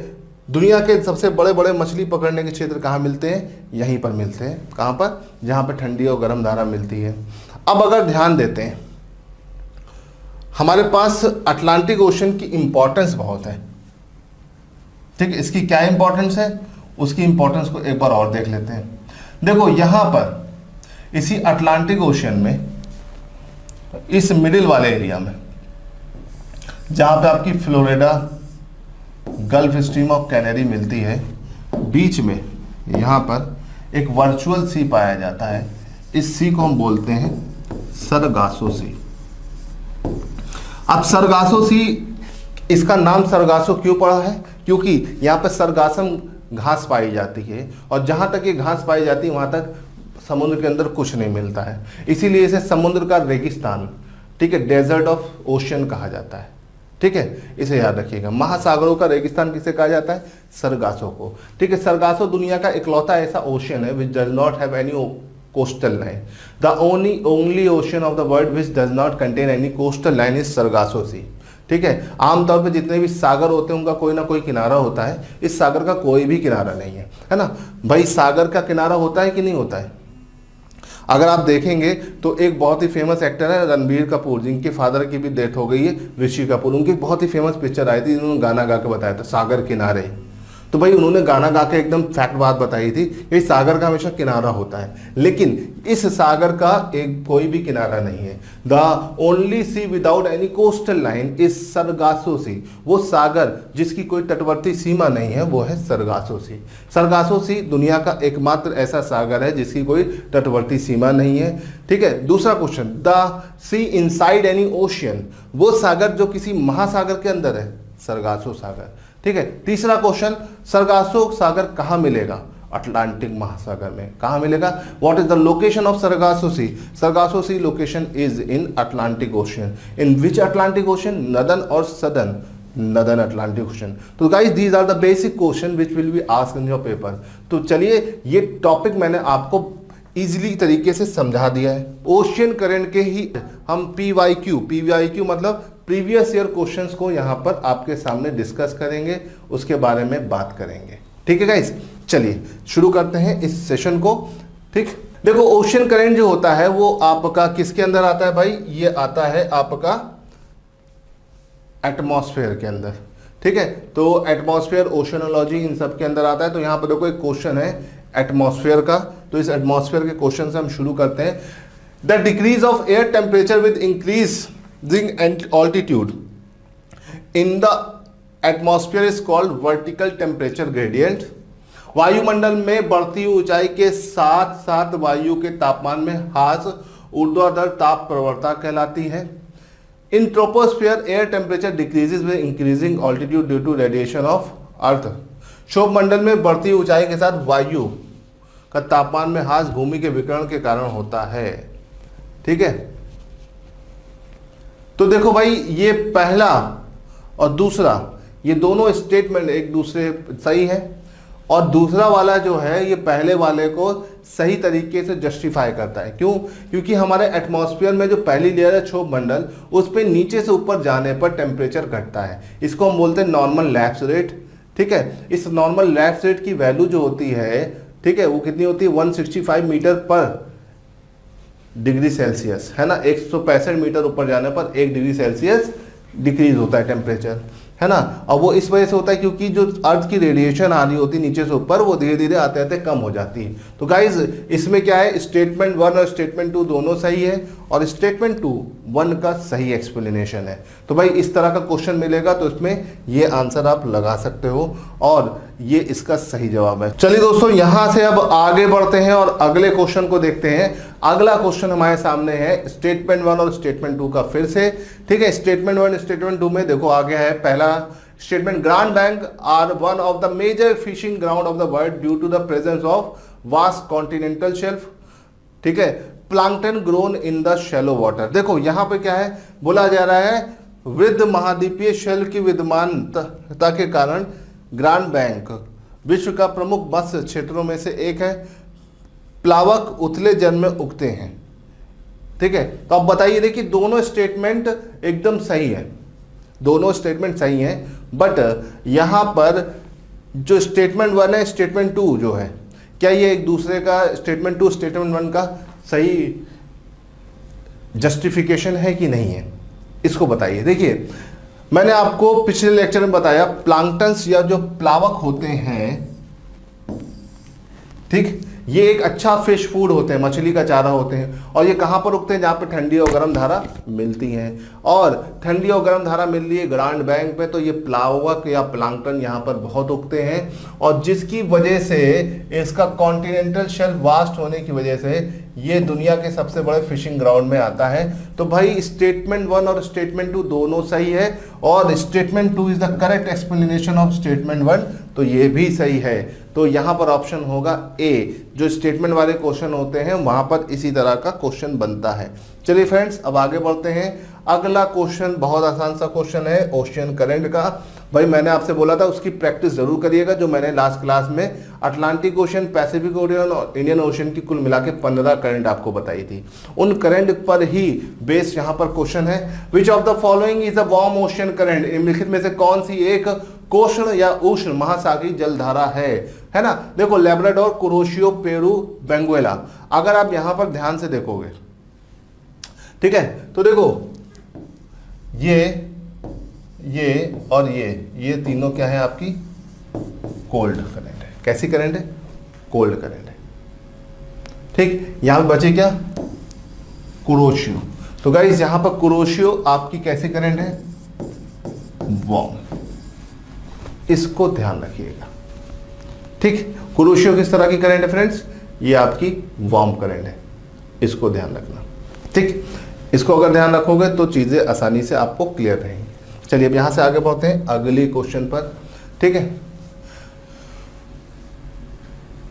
दुनिया के सबसे बड़े बड़े मछली पकड़ने के क्षेत्र कहाँ मिलते हैं? यहीं पर मिलते हैं। कहाँ पर? जहाँ पर ठंडी और गर्म धारा मिलती है। अब अगर ध्यान देते हैं, हमारे पास अटलांटिक ओशन की इंपॉर्टेंस बहुत है। ठीक है, इसकी क्या इंपॉर्टेंस है उसकी इंपॉर्टेंस को एक बार और देख लेते हैं। देखो यहाँ पर इसी अटलांटिक ओशन में इस मिडिल वाले एरिया में जहाँ पे आपकी Florida, Gulf stream of canary मिलती है, बीच में यहाँ पर एक वर्चुअल सी पाया जाता है। इस सी को हम बोलते हैं सरगासो सी। अब सरगासो सी, इसका नाम सरगासो क्यों पड़ा है? क्योंकि यहाँ पर सरगासम घास पाई जाती है और जहाँ तक ये घास पाई जाती है वहाँ तक समुद्र के अंदर कुछ नहीं मिलता है, इसीलिए इसे समुद्र का रेगिस्तान, ठीक है, डेजर्ट ऑफ ओशन कहा जाता है। ठीक है, इसे याद रखिएगा। महासागरों का रेगिस्तान किसे कहा जाता है? सरगासो को। ठीक है, सरगासो दुनिया का इकलौता ऐसा ओशन है which does not have any coastal line. The only ocean of the world which does not contain any coastal line is Sargasso sea. ठीक है, आमतौर पे जितने भी सागर होते हैं उनका कोई ना कोई किनारा होता है, इस सागर का कोई भी किनारा नहीं है, है ना। भाई सागर का किनारा होता है कि नहीं होता है? अगर आप देखेंगे तो एक बहुत ही फेमस एक्टर है रणबीर कपूर, जिनके फादर की भी डेथ हो गई है, ऋषि कपूर। उनकी बहुत ही फेमस पिक्चर आई थी, इन्होंने गाना गा के बताया था, सागर किनारे। तो भाई उन्होंने गाना गा के एकदम फैक्ट बात बताई थी कि सागर का हमेशा किनारा होता है, लेकिन इस सागर का एक कोई भी किनारा नहीं है। The only sea without any coastal line is Sargasso sea. वो सागर जिसकी कोई तटवर्ती सीमा नहीं है वो है सरगासो सी। सरगासो सी दुनिया का एकमात्र ऐसा सागर है जिसकी कोई तटवर्ती सीमा नहीं है। ठीक है, दूसरा question, the sea inside any ocean. वो सागर जो किसी महासागर के अंदर है, सरगासो सागर। ठीक है, तीसरा क्वेश्चन, सरगासो सागर कहाँ मिलेगा? अटलांटिक महासागर में। कहाँ मिलेगा? What is the location of Sargasso sea? Sargasso sea location is in Atlantic ocean. In which Atlantic ocean? Northern और सदर्न? Northern Atlantic ocean. तो guys these are the basic question which will be asked in your paper. तो चलिए, ये topic मैंने आपको easily तरीके से समझा दिया है। ओशियन करंट के ही हम पीवाईक्यू मतलब प्रीवियस ईयर क्वेश्चंस को यहां पर आपके सामने डिस्कस करेंगे, उसके बारे में बात करेंगे। ठीक है गाइस, चलिए शुरू करते हैं इस सेशन को। ठीक, देखो ओशियन करंट जो होता है वो आपका किसके अंदर आता है भाई? ये आता है आपका एटमॉस्फेयर के अंदर। ठीक है, तो एटमॉस्फेयर, ओशनोलॉजी, इन सब के अंदर आता है। तो यहां पर देखो एक क्वेश्चन है एटमॉस्फेयर का, तो इस एटमॉस्फेयर के क्वेश्चन से हम शुरू करते हैं। The decrease of air temperature with increasing altitude in the atmosphere is called vertical temperature gradient. वायुमंडल में बढ़ती ऊंचाई के साथ साथ वायु के तापमान में ह्रास ऊर्ध्वाधर ताप प्रवणता कहलाती है। In troposphere air temperature decreases with increasing altitude due to radiation of earth. क्षोभ मंडल में बढ़ती ऊंचाई के साथ वायु का तापमान में ह्रास भूमि के विकिरण के कारण होता है। ठीक है, तो देखो भाई ये पहला और दूसरा, ये दोनों स्टेटमेंट एक दूसरे सही है, और दूसरा वाला जो है ये पहले वाले को सही तरीके से जस्टिफाई करता है। क्यों? क्योंकि हमारे एटमॉस्फेयर में जो पहली लेयर है क्षोभ मंडल, उस पर नीचे से ऊपर जाने पर टेम्परेचर घटता है। इसको हम बोलते हैं नॉर्मल लैप्स रेट। ठीक है, इस नॉर्मल लैप्स रेट की वैल्यू जो होती है, ठीक है, वो कितनी होती है? 165 मीटर पर डिग्री सेल्सियस, है ना। 165 मीटर ऊपर जाने पर 1 डिग्री सेल्सियस डिक्रीज होता है टेम्परेचर, है ना। और वो इस वजह से होता है क्योंकि जो अर्थ की रेडिएशन आ रही होती है नीचे से ऊपर, वो धीरे धीरे आते आते कम हो जाती है। तो गाइज इसमें क्या है, स्टेटमेंट 1 और स्टेटमेंट 2 दोनों सही है, और स्टेटमेंट 1 का सही एक्सप्लेनेशन है। तो भाई इस तरह का क्वेश्चन मिलेगा तो इसमें ये आंसर आप लगा सकते हो, और ये इसका सही जवाब है। चलिए दोस्तों, यहां से अब आगे बढ़ते हैं और अगले क्वेश्चन को देखते हैं। अगला क्वेश्चन हमारे सामने है स्टेटमेंट 1 और स्टेटमेंट 2 का फिर से। ठीक है, स्टेटमेंट 1 स्टेटमेंट 2 में देखो आगे है पहला statement, grand bank are one of the major fishing ground of the world due to the presence of vast continental shelf. ठीक है, plankton grown in the shallow water. देखो यहां पे क्या है, बोला जा रहा है वृद्ध महाद्वीपीय शेल की विद्यमानता के कारण ग्रैंड बैंक विश्व का प्रमुख मत्स्य क्षेत्रों में से एक है। प्लावक उथले जल में उगते हैं। ठीक है, तो अब बताइए, देखिए दोनों स्टेटमेंट एकदम सही है, दोनों स्टेटमेंट सही है, बट यहां पर जो स्टेटमेंट 1 है स्टेटमेंट 2 जो है, क्या ये एक दूसरे का स्टेटमेंट 2 स्टेटमेंट 1 का सही जस्टिफिकेशन है कि नहीं है, इसको बताइए। देखिए मैंने आपको पिछले लेक्चर में बताया प्लांक्टन्स या जो प्लावक होते हैं, ठीक, ये एक अच्छा फिश फूड होते हैं, मछली का चारा होते हैं, और ये कहाँ पर उगते हैं? जहाँ पे ठंडी और गर्म धारा मिलती है, और ठंडी और गर्म धारा मिल रही है ग्रैंड बैंक पे, तो ये प्लावक या प्लांक्टन यहाँ पर बहुत उगते हैं, और जिसकी वजह से इसका कॉन्टिनेंटल शेल्फ वास्ट होने की वजह से ये दुनिया के सबसे बड़े फिशिंग ग्राउंड में आता है। तो भाई स्टेटमेंट 1 और स्टेटमेंट 2 दोनों सही है, और statement 2 is the correct explanation of statement 1, तो ये भी सही है। तो यहां पर ऑप्शन होगा ए, जो स्टेटमेंट वाले क्वेश्चन होते हैं वहां पर इसी तरह का क्वेश्चन बनता है। चलिए फ्रेंड्स, अब आगे बढ़ते हैं। अगला क्वेश्चन बहुत आसान सा क्वेश्चन है ओशियन करंट का। भाई मैंने आपसे बोला था उसकी प्रैक्टिस जरूर करिएगा, जो मैंने लास्ट क्लास में अटलांटिक ओशन, पैसिफिक ओशन और इंडियन ओशन की कुल मिला के 15 करंट आपको बताई थी। उन करंट पर ही बेस्ड यहाँ पर क्वेश्चन है, which of the following is a warm ocean current. निम्नलिखित में से कौन सी एक कोष्ण या उष्ण महासागरीय जलधारा है ना। देखो लेब्राडोर, कुरोशियो, पेरू, वेंगुएला। अगर आप यहां पर ध्यान से देखोगे, ठीक है, तो देखो ये और ये तीनों क्या है आपकी कोल्ड करंट है। कैसी करंट है? कोल्ड करंट है। ठीक, यहां पे बचे क्या? कुरोशियो। तो गाइस यहां पर कुरोशियो आपकी कैसी करंट है? वार्म। इसको ध्यान रखिएगा। ठीक, कुरोशियो किस तरह की करंट है फ्रेंड्स? ये आपकी वार्म करंट है, इसको ध्यान रखना। ठीक, इसको अगर ध्यान रखोगे तो चीजें आसानी से आपको क्लियर रहेंगी। चलिए अब यहां से आगे बढ़ते हैं अगली क्वेश्चन पर। ठीक है,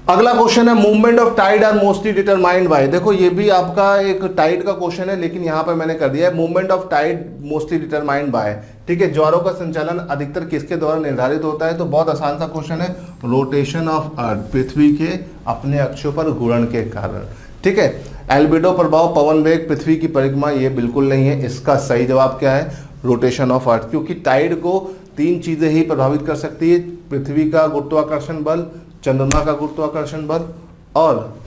अगला क्वेश्चन है movement of tide are mostly determined by. देखो ये भी आपका एक टाइड का क्वेश्चन है, लेकिन यहां पर मैंने कर दिया है movement of tide mostly determined by. ठीक है, ज्वारों का संचालन अधिकतर किसके द्वारा निर्धारित होता है? तो बहुत आसान सा क्वेश्चन है, रोटेशन ऑफ अर्थ, पृथ्वी के अपने अक्षों पर घूर्णन के कारण। ठीक है, एल्बिडो प्रभाव, पवन वेग, पृथ्वी की परिक्रमा, ये बिल्कुल नहीं है। इसका सही जवाब क्या है? रोटेशन ऑफ अर्थ, क्योंकि टाइड को तीन चीजें ही प्रभावित कर सकती है, पृथ्वी का गुरुत्वाकर्षण बल, चंद्रमा का गुरुत्वाकर्षण बल और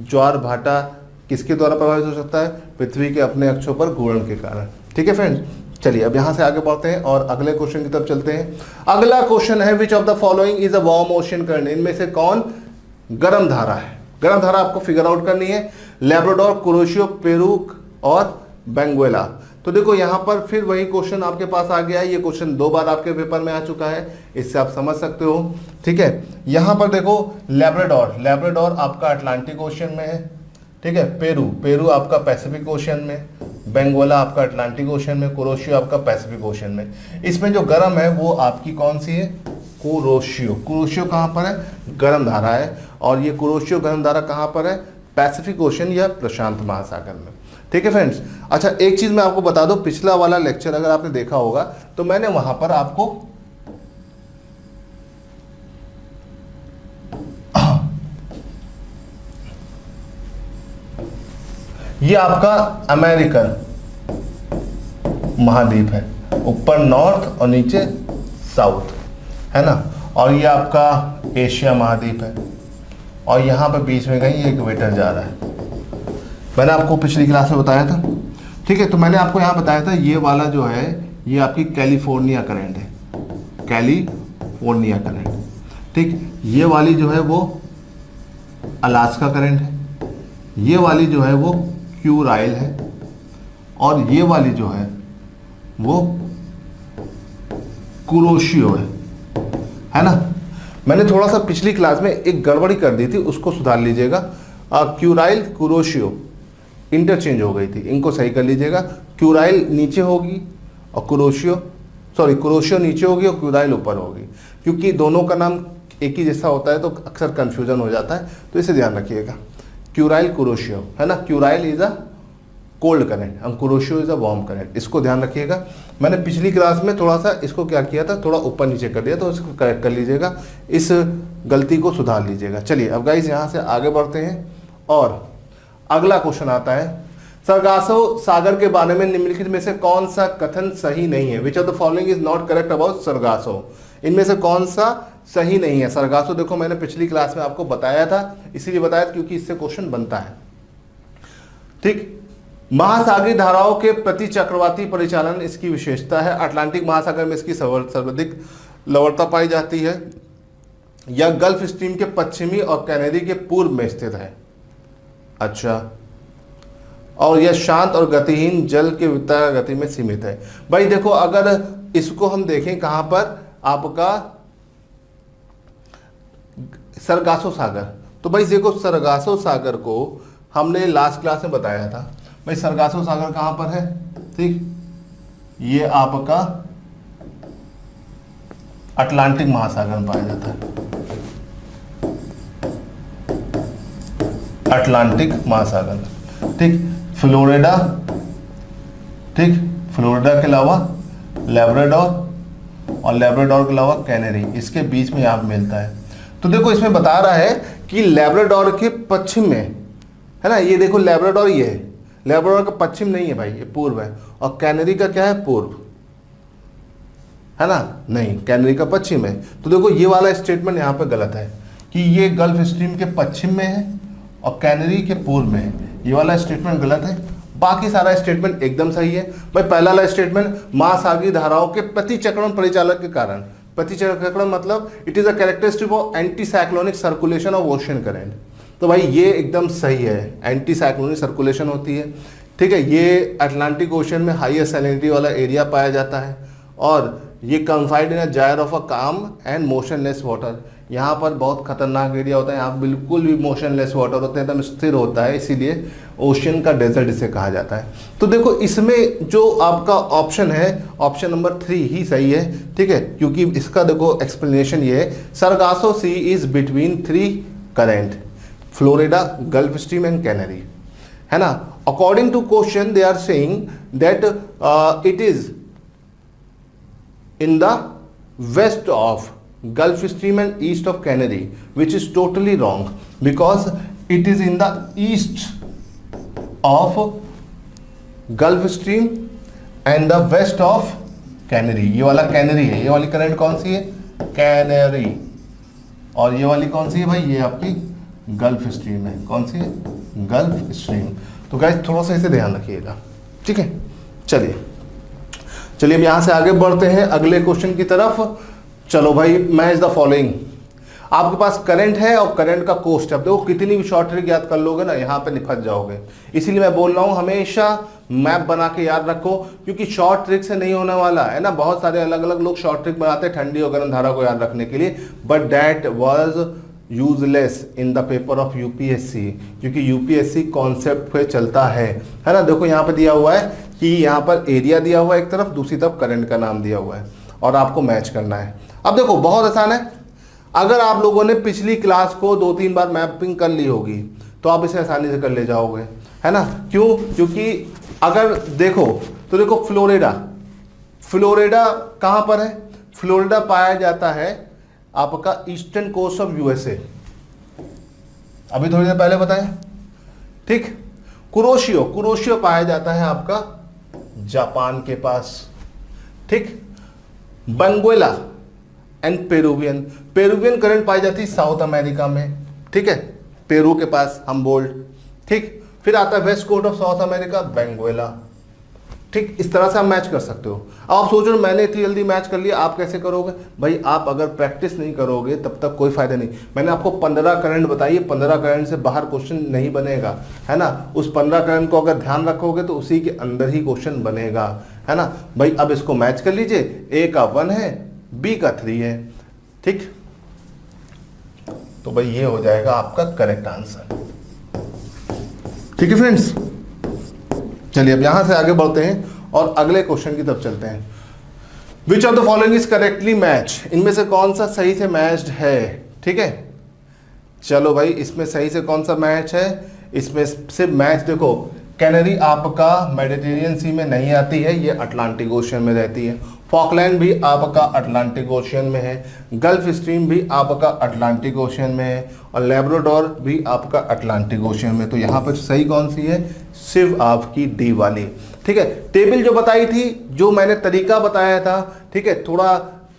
ज्वार भाटा किसके द्वारा प्रभावित हो सकता है? पृथ्वी के अपने अक्षों पर घूर्णन के कारण। ठीक है फ्रेंड्स, चलिए अब यहां से आगे बढ़ते हैं और अगले क्वेश्चन की तरफ चलते हैं। अगला क्वेश्चन है which of the following is a warm ocean current. इनमें से कौन गर्म धारा है? गर्म धारा आपको फिगर आउट करनी है। लैब्राडोर, कुरोशियो, पेरू और बेंगुएला। तो देखो यहां पर फिर वही क्वेश्चन आपके पास आ गया है। ये क्वेश्चन 2 बार आपके पेपर में आ चुका है, इससे आप समझ सकते हो। ठीक है, यहां पर देखो लैब्राडोर आपका अटलांटिक ओशन में है। ठीक है, पेरू आपका पैसिफिक ओशन में, बेंगुएला आपका अटलांटिक ओशन में, कुरोशियो आपका पैसिफिक ओशन में। इसमें जो गर्म है वो आपकी कौन सी है? कुरोशियो कहां पर है? गर्म धारा है। और ये कुरोशियो गर्म धारा कहां पर है? पैसिफिक ओशन या प्रशांत महासागर में। ठीक है फ्रेंड्स, अच्छा एक चीज मैं आपको बता दूं, पिछला वाला लेक्चर अगर आपने देखा होगा तो मैंने वहां पर आपको ये आपका अमेरिकन महाद्वीप है, ऊपर नॉर्थ और नीचे साउथ है ना, और ये आपका एशिया महाद्वीप है और यहां पर बीच में कहीं इक्वेटर जा रहा है। मैंने आपको पिछली क्लास में बताया था। ठीक है, तो मैंने आपको यहाँ बताया था ये वाला जो है ये आपकी कैलिफोर्निया करंट है, कैलिफोर्निया करंट। ठीक, ये वाली जो है वो अलास्का करंट है, ये वाली जो है वो क्यूराइल है और ये वाली जो है वो कुरोशियो है ना। मैंने थोड़ा सा पिछली क्लास में एक गड़बड़ी कर दी थी, उसको सुधार लीजिएगा। क्यूराइल कुरोशियो इंटरचेंज हो गई थी, इनको सही कर लीजिएगा। क्यूराइल नीचे होगी और कुरोशियो नीचे होगी और क्यूराइल ऊपर होगी, क्योंकि दोनों का नाम एक ही जैसा होता है तो अक्सर कंफ्यूजन हो जाता है, तो इसे ध्यान रखिएगा। क्यूराइल कुरोशियो है ना, Kuril is a cold current और Kuroshio is a warm current, इसको ध्यान रखिएगा। मैंने पिछली क्लास में थोड़ा सा इसको क्या किया था, थोड़ा ऊपर नीचे कर दिया, तो इसको करेक्ट कर लीजिएगा, इस गलती को सुधार लीजिएगा। चलिए अब गाइस यहाँ से आगे बढ़ते हैं और अगला क्वेश्चन आता है, सरगासो सागर के बारे में निम्नलिखित में से कौन सा कथन सही नहीं है? Which of the following is not correct about Sargasso. इनमें से कौन सा सही नहीं है? सरगासो देखो मैंने पिछली क्लास में आपको बताया था, इसीलिए बताया क्योंकि इससे क्वेश्चन बनता है। ठीक, महासागरीय धाराओं के प्रति चक्रवाती परिचालन इसकी विशेषता है। अटलांटिक महासागर में इसकी सर्वाधिक लवणता पाई जाती है। यह गल्फ स्ट्रीम के पश्चिमी और कैनेडी के पूर्व में स्थित है। अच्छा, और यह शांत और गतिहीन जल के वितरण गति में सीमित है। भाई देखो अगर इसको हम देखें कहां पर, आपका सरगासो सागर, तो भाई देखो सरगासो सागर को हमने लास्ट क्लास में बताया था। भाई सरगासो सागर कहां पर है? ठीक, ये आपका अटलांटिक महासागर में पाया जाता है, अटलांटिक महासागर। ठीक, फ्लोरिडा, ठीक, फ्लोरिडा के अलावा लैब्राडोर और लैब्राडोर के अलावा कैनेडी, इसके बीच में यहाँ मिलता है। तो देखो इसमें बता रहा है कि लैब्राडोर के पश्चिम में है ना, ये देखो लैब्राडोर, ये है लैब्राडोर का पश्चिम नहीं है भाई, ये पूर्व है, और कैनेडी का क्या है? पूर्व है ना, नहीं कैनेडी का पश्चिम है। तो देखो ये वाला स्टेटमेंट यहाँ पे गलत है कि ये गल्फ स्ट्रीम के पश्चिम में है और कैनरी के पूर्व में, ये वाला स्टेटमेंट गलत है, बाकी सारा स्टेटमेंट एकदम सही है। भाई पहला वाला स्टेटमेंट महासागरीय धाराओं के प्रतिचक्रण परिचालन के कारण, प्रतिचक्रण मतलब it is a characteristic of anti cyclonic circulation of ocean current, तो भाई ये एकदम सही है, एंटी साइक्लोनिक सर्कुलेशन होती है, ठीक है। ये अटलांटिक ओशन में हाईएस्ट सैलिनिटी वाला एरिया पाया जाता है और ये confined in a gyre of a calm and motionless water, यहाँ पर बहुत खतरनाक एरिया होता है, यहाँ बिल्कुल भी मोशनलेस वाटर होते हैं, एकदम स्थिर होता है, इसीलिए ओशन का डेजर्ट इसे कहा जाता है। तो देखो इसमें जो आपका ऑप्शन है, ऑप्शन नंबर 3 ही सही है, ठीक है, क्योंकि इसका देखो एक्सप्लेनेशन ये है, Sargasso sea is between 3 current, Florida, Gulf Stream and Canary, है ना। According to question they are saying that it is in the west of Gulf Stream and east of Canary, which is totally wrong because it is in the east of Gulf Stream and the west of Canary। ये वाला canary है, ये वाली current कौन सी है, canary, और ये वाली कौन सी है भाई, ये आपकी गल्फ स्ट्रीम है, कौन सी है, गल्फ स्ट्रीम। तो गाइस थोड़ा सा इसे ध्यान रखिएगा, ठीक है। चलिए अब यहां से आगे बढ़ते हैं अगले क्वेश्चन की तरफ। चलो भाई, मैच द फॉलोइंग, आपके पास करंट है और करंट का कोस्ट, अब देखो कितनी भी शॉर्ट ट्रिक याद कर लोगे ना, यहाँ पे निपट जाओगे, इसीलिए मैं बोल रहा हूँ हमेशा मैप बना के याद रखो, क्योंकि शॉर्ट ट्रिक से नहीं होने वाला है ना। बहुत सारे अलग अलग लोग शॉर्ट ट्रिक बनाते हैं ठंडी और गर्म धारा को याद रखने के लिए, but that was useless in the paper of UPSC, क्योंकि यूपीएससी कॉन्सेप्ट पे चलता है ना। देखो यहाँ पे दिया हुआ है कि यहाँ पर एरिया दिया हुआ है एक तरफ, दूसरी तरफ करंट का नाम दिया हुआ है और आपको मैच करना है। अब देखो बहुत आसान है, अगर आप लोगों ने पिछली क्लास को 2-3 बार मैपिंग कर ली होगी तो आप इसे आसानी से कर ले जाओगे, है ना। क्यों, क्योंकि अगर देखो तो देखो फ्लोरिडा कहाँ पर है, फ्लोरिडा पाया जाता है आपका ईस्टर्न कोस्ट ऑफ यूएसए, अभी थोड़ी देर पहले बताया, ठीक। कुरोशियो पाया जाता है आपका जापान के पास, ठीक। बंगुएला एंड पेरुवियन करंट पाई जाती है साउथ अमेरिका में, ठीक है, पेरू के पास हमबोल्ट, ठीक। फिर आता है west coast of South America, Benguela, ठीक। इस तरह से आप मैच कर सकते हो। अब आप सोच रहे हो मैंने इतनी जल्दी मैच कर लिया, आप कैसे करोगे भाई, आप अगर प्रैक्टिस नहीं करोगे तब तक कोई फायदा नहीं। मैंने आपको 15 करंट बताइए, 15 करंट से बाहर क्वेश्चन नहीं बनेगा, है ना। उस 15 करंट को अगर ध्यान रखोगे तो उसी के अंदर ही क्वेश्चन बनेगा, है ना भाई। अब इसको मैच कर लीजिए, ए का 1 है, बी का 3 है, ठीक। तो भाई ये हो जाएगा आपका करेक्ट आंसर, ठीक है फ्रेंड्स। चलिए अब यहां से आगे बढ़ते हैं और अगले क्वेश्चन की तरफ चलते हैं। विच of the following is correctly match, इनमें से कौन सा सही से मैच्ड है, ठीक है। चलो भाई, इसमें सही से कौन सा मैच है, इसमें से मैच देखो, कैनरी आपका मेडिटेरियन सी में नहीं आती है, ये अटलांटिक ओशन में रहती है। फॉकलैंड भी आपका अटलांटिक ओशन में है, गल्फ स्ट्रीम भी आपका अटलांटिक ओशन में है, और लेब्राडोर भी आपका अटलांटिक ओशन में। तो यहाँ पर सही कौन सी है, सिर्फ आपकी डी वाली, ठीक है। टेबल जो बताई थी, जो मैंने तरीका बताया था, ठीक है,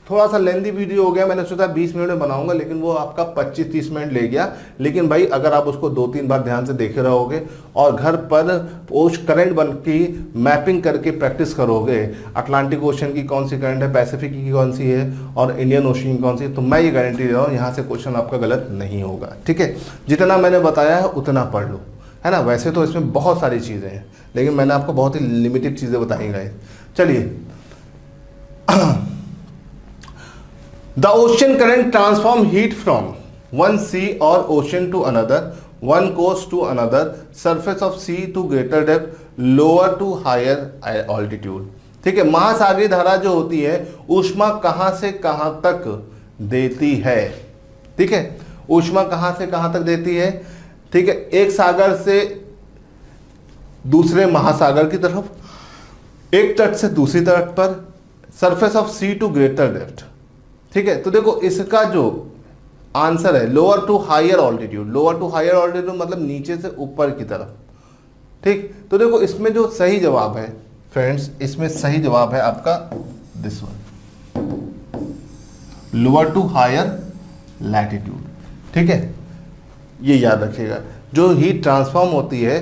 थोड़ा सा लेंदी वीडियो हो गया, मैंने सोचा 20 मिनट में बनाऊंगा, लेकिन वो आपका 25-30 मिनट ले गया। लेकिन भाई अगर आप उसको 2-3 बार ध्यान से देखे रहोगे और घर पर ओश करंट बन की मैपिंग करके प्रैक्टिस करोगे, अटलांटिक ओशन की कौन सी करंट है, पैसिफिक की कौन सी है और इंडियन ओशन की कौन सी है, तो मैं ये गारंटी दे रहा हूँ यहाँ से क्वेश्चन आपका गलत नहीं होगा, ठीक है। जितना मैंने बताया है उतना पढ़ लो, है ना। वैसे तो इसमें बहुत सारी चीज़ें हैं, लेकिन मैंने आपको बहुत ही लिमिटेड चीज़ें बताई गई। चलिए, The ocean current transform heat from one sea or ocean to another, one coast to another, surface of sea to greater depth, lower to higher altitude, ठीक है। महासागरीय धारा जो होती है ऊष्मा कहाँ से कहाँ तक देती है, ठीक है, ऊष्मा कहाँ से कहाँ तक देती है, ठीक है। एक सागर से दूसरे महासागर की तरफ, एक तट से दूसरी तट पर, surface of sea to greater depth, ठीक है। तो देखो इसका जो आंसर है lower to higher altitude, lower to higher altitude मतलब नीचे से ऊपर की तरफ, ठीक। तो देखो इसमें जो सही जवाब है फ्रेंड्स, इसमें सही जवाब है आपका this one, lower to higher latitude, ठीक है, ये याद रखिएगा। जो हीट ट्रांसफॉर्म होती है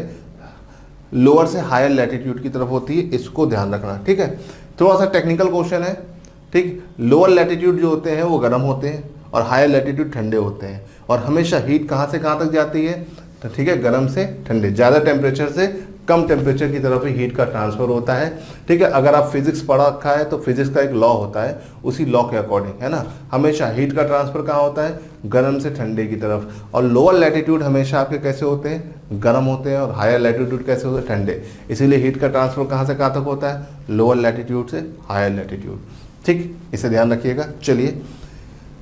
लोअर से हायर लैटिट्यूड की तरफ होती है, इसको ध्यान रखना, ठीक है। थोड़ा सा टेक्निकल क्वेश्चन है, ठीक। लोअर लैटिट्यूड जो होते हैं वो गर्म होते हैं और हायर लैटिट्यूड ठंडे होते हैं, और हमेशा हीट कहाँ से कहाँ तक जाती है, तो ठीक है, गर्म से ठंडे, ज़्यादा टेम्परेचर से कम टेम्परेचर की तरफ ही हीट का ट्रांसफर होता है, ठीक है। अगर आप फिजिक्स पढ़ा रखा है तो फिजिक्स का एक लॉ होता है, उसी लॉ के अकॉर्डिंग, है ना, हमेशा हीट का ट्रांसफर कहाँ होता है, गर्म से ठंडे की तरफ। और लोअर लैटिट्यूड हमेशा आपके कैसे होते हैं, गर्म होते हैं, और हायर लैटिट्यूड कैसे होते हैं, ठंडे। इसीलिए हीट का ट्रांसफर कहाँ से कहाँ तक होता है, लोअर लैटिट्यूड से हायर लैटिट्यूड, ठीक, इसे ध्यान रखिएगा। चलिए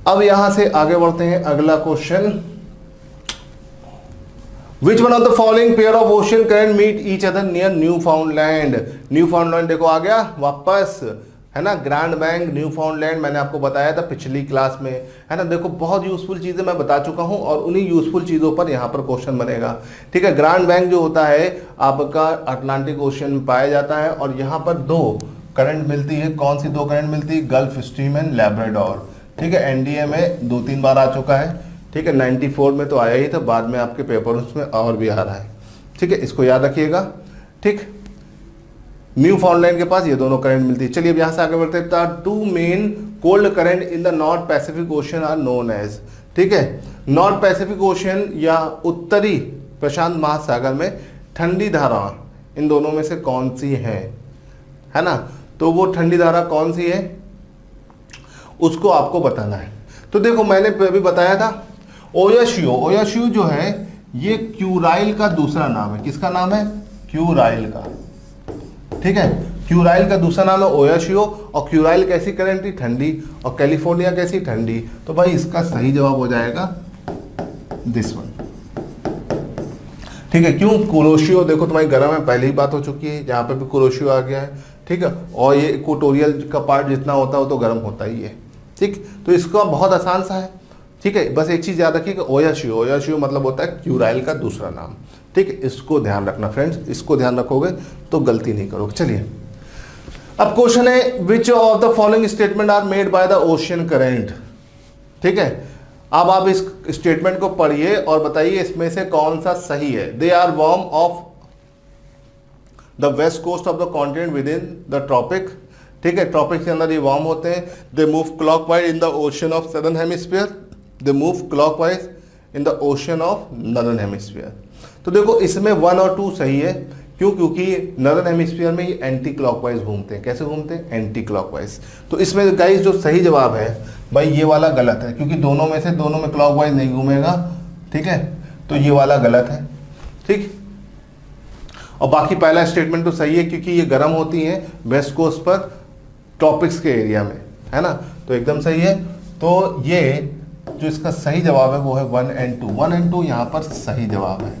अब यहां से आगे बढ़ते हैं, अगला question, Which one of the following pair of ocean current meet each other near Newfoundland? Newfoundland देखो आ गया वापस, है ना, ग्रैंड बैंक न्यूफाउंडलैंड मैंने आपको बताया था पिछली क्लास में, है ना। देखो बहुत यूजफुल चीजें मैं बता चुका हूं और उन्हीं यूजफुल चीजों पर यहां पर क्वेश्चन बनेगा, ठीक है। ग्रैंड बैंक जो होता है आपका अटलांटिक ओशन में पाया जाता है, और यहां पर दो करंट मिलती है। कौन सी दो करंट मिलती है, गल्फ स्ट्रीम एंड लैब्राडोर, ठीक है। एनडीए में 2-3 बार आ चुका है, ठीक है। 94 में तो आया ही था, बाद में आपके पेपर उसमें और भी आ रहा है, ठीक है, इसको याद रखिएगा, ठीक। न्यूफाउंडलैंड के पास ये दोनों करंट मिलती है। चलिए अब यहां से आगे बढ़ते हैं। Two main cold current in the North Pacific Ocean are known as, ठीक है। नॉर्थ पैसिफिक ओशन या उत्तरी प्रशांत महासागर में ठंडी धारा इन दोनों में से कौन सी है ना, तो वो ठंडी धारा कौन सी है उसको आपको बताना है। तो देखो मैंने अभी बताया था ओयाशियो, ओयाशियो जो है ये क्यूराइल का दूसरा नाम है। किसका नाम है, क्यूराइल का, ठीक है। क्यूराइल का दूसरा नाम है ओयाशियो, और क्यूराइल कैसी करंट थी, ठंडी, और कैलिफोर्निया कैसी, ठंडी। तो भाई इसका सही जवाब हो जाएगा दिस वन, ठीक है। क्यों, कुरोशियो देखो तुम्हारी गर्म है, पहले ही बात हो चुकी है, यहाँ पे भी कुरोशियो आ गया है, ठीक है। और ये इक्वेटोरियल का पार्ट जितना होता है वो तो गर्म होता ही है, ठीक। तो इसका बहुत आसान सा है, ठीक है। बस एक चीज याद रखिए, ओयाशियो, ओयाशियो मतलब होता है क्यूराइल का दूसरा नाम, ठीक है। इसको ध्यान रखना फ्रेंड्स, इसको ध्यान रखोगे तो गलती नहीं करोगे। चलिए अब क्वेश्चन है, which of the following statement are made by the ocean current, ठीक है। अब आप इस स्टेटमेंट को पढ़िए और बताइए इसमें से कौन सा सही है। They are warm of the west coast of the continent within the tropic, ठीक है। ट्रॉपिक के अंदर ये वार्म होते हैं। They move clockwise in the ocean of southern hemisphere, they move clockwise in the ocean of northern hemisphere. तो देखो इसमें 1 और 2 सही है, क्यों, क्योंकि नॉर्दर्न हेमिस्फीयर में ये एंटी क्लॉकवाइज घूमते हैं। कैसे घूमते हैं, एंटी क्लॉकवाइज। तो इसमें गाइस जो सही जवाब है भाई ये वाला गलत है, क्योंकि दोनों में क्लॉकवाइज नहीं घूमेगा, ठीक है। तो ये वाला गलत है, ठीक। और बाकी पहला स्टेटमेंट तो सही है, क्योंकि ये गर्म होती हैं वेस्ट कोस्ट पर ट्रॉपिक्स के एरिया में, है ना, तो एकदम सही है। तो ये जो इसका सही जवाब है वो है 1 और 2, 1 और 2 यहाँ पर सही जवाब है,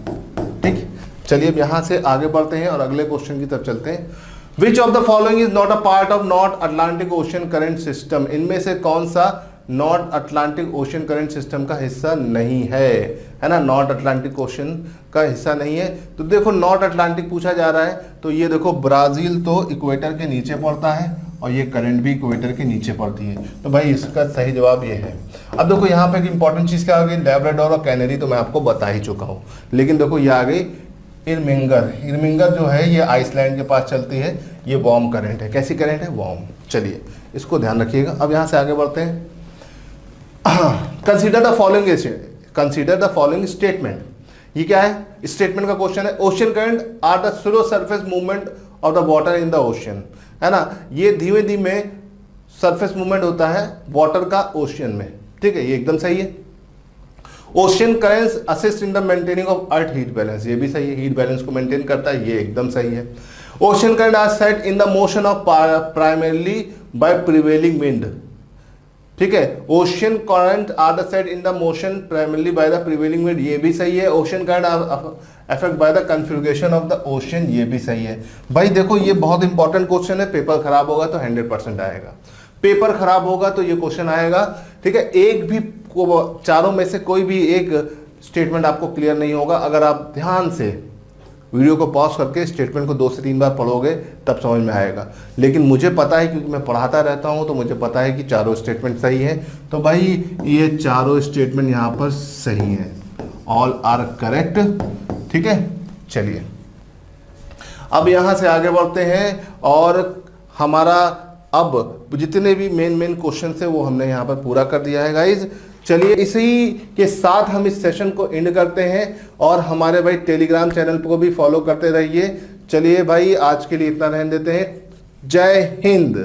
ठीक। चलिए अब यहाँ से आगे बढ़ते हैं और अगले क्वेश्चन की तरफ चलते हैं। विच of the following is not a part of north Atlantic ocean current system, इनमें से कौन सा north Atlantic ocean current system का हिस्सा नहीं है ना, नॉर्थ अटलांटिक ओशन का हिस्सा नहीं है। तो देखो नॉर्थ अटलांटिक पूछा जा रहा है, तो ये देखो ब्राजील तो इक्वेटर के नीचे पड़ता है और ये करंट भी इक्वेटर के नीचे पड़ती है, तो भाई इसका सही जवाब ये है। अब देखो यहाँ पे एक इंपॉर्टेंट चीज़ क्या आ गई, लैब्राडोर और कैनरी तो मैं आपको बता ही चुका हूँ, लेकिन देखो ये आ गई इरमिंगर। इरमिंगर जो है ये आइसलैंड के पास चलती है, ये वार्म करंट है। कैसी करंट है, वार्म। चलिए इसको ध्यान रखिएगा। अब यहाँ से आगे बढ़ते हैं। कंसीडर द फॉलोइंग स्टेटमेंट, ये क्या है, स्टेटमेंट का क्वेश्चन है। Ocean current are the slow surface movement of the water in the ocean, है ना, ये धीमे धीमे सरफेस मूवमेंट होता है वाटर का ओशियन में, ठीक है, ये एकदम सही है। Ocean currents assist in the maintaining of earth heat balance, ये भी सही है, हीट बैलेंस को मेंटेन करता है, ये एकदम सही है। Ocean current are set in the motion of primarily by prevailing wind, ठीक है। Ocean current are the set in the motion primarily by the prevailing wind, ये भी सही है। Ocean current affect by the configuration of the ocean, ये भी सही है। भाई देखो ये बहुत इंपॉर्टेंट क्वेश्चन है, पेपर खराब होगा तो 100% आएगा, पेपर खराब होगा तो ये क्वेश्चन आएगा, ठीक है। एक भी चारों में से कोई भी एक स्टेटमेंट आपको क्लियर नहीं होगा, अगर आप ध्यान से वीडियो को पॉज करके स्टेटमेंट को 2 से 3 बार पढ़ोगे तब समझ में आएगा। लेकिन मुझे पता है, क्योंकि मैं पढ़ाता रहता हूं, तो मुझे पता है कि चारों स्टेटमेंट सही है। तो भाई ये चारों स्टेटमेंट यहाँ पर सही है। All are correct. ठीक है, चलिए अब यहां से आगे बढ़ते हैं और हमारा अब जितने भी मेन क्वेश्चन है वो हमने यहां पर पूरा कर दिया है गाइज। चलिए इसी के साथ हम इस सेशन को एंड करते हैं और हमारे भाई टेलीग्राम चैनल को भी फॉलो करते रहिए। चलिए भाई आज के लिए इतना रहने देते हैं। जय हिंद।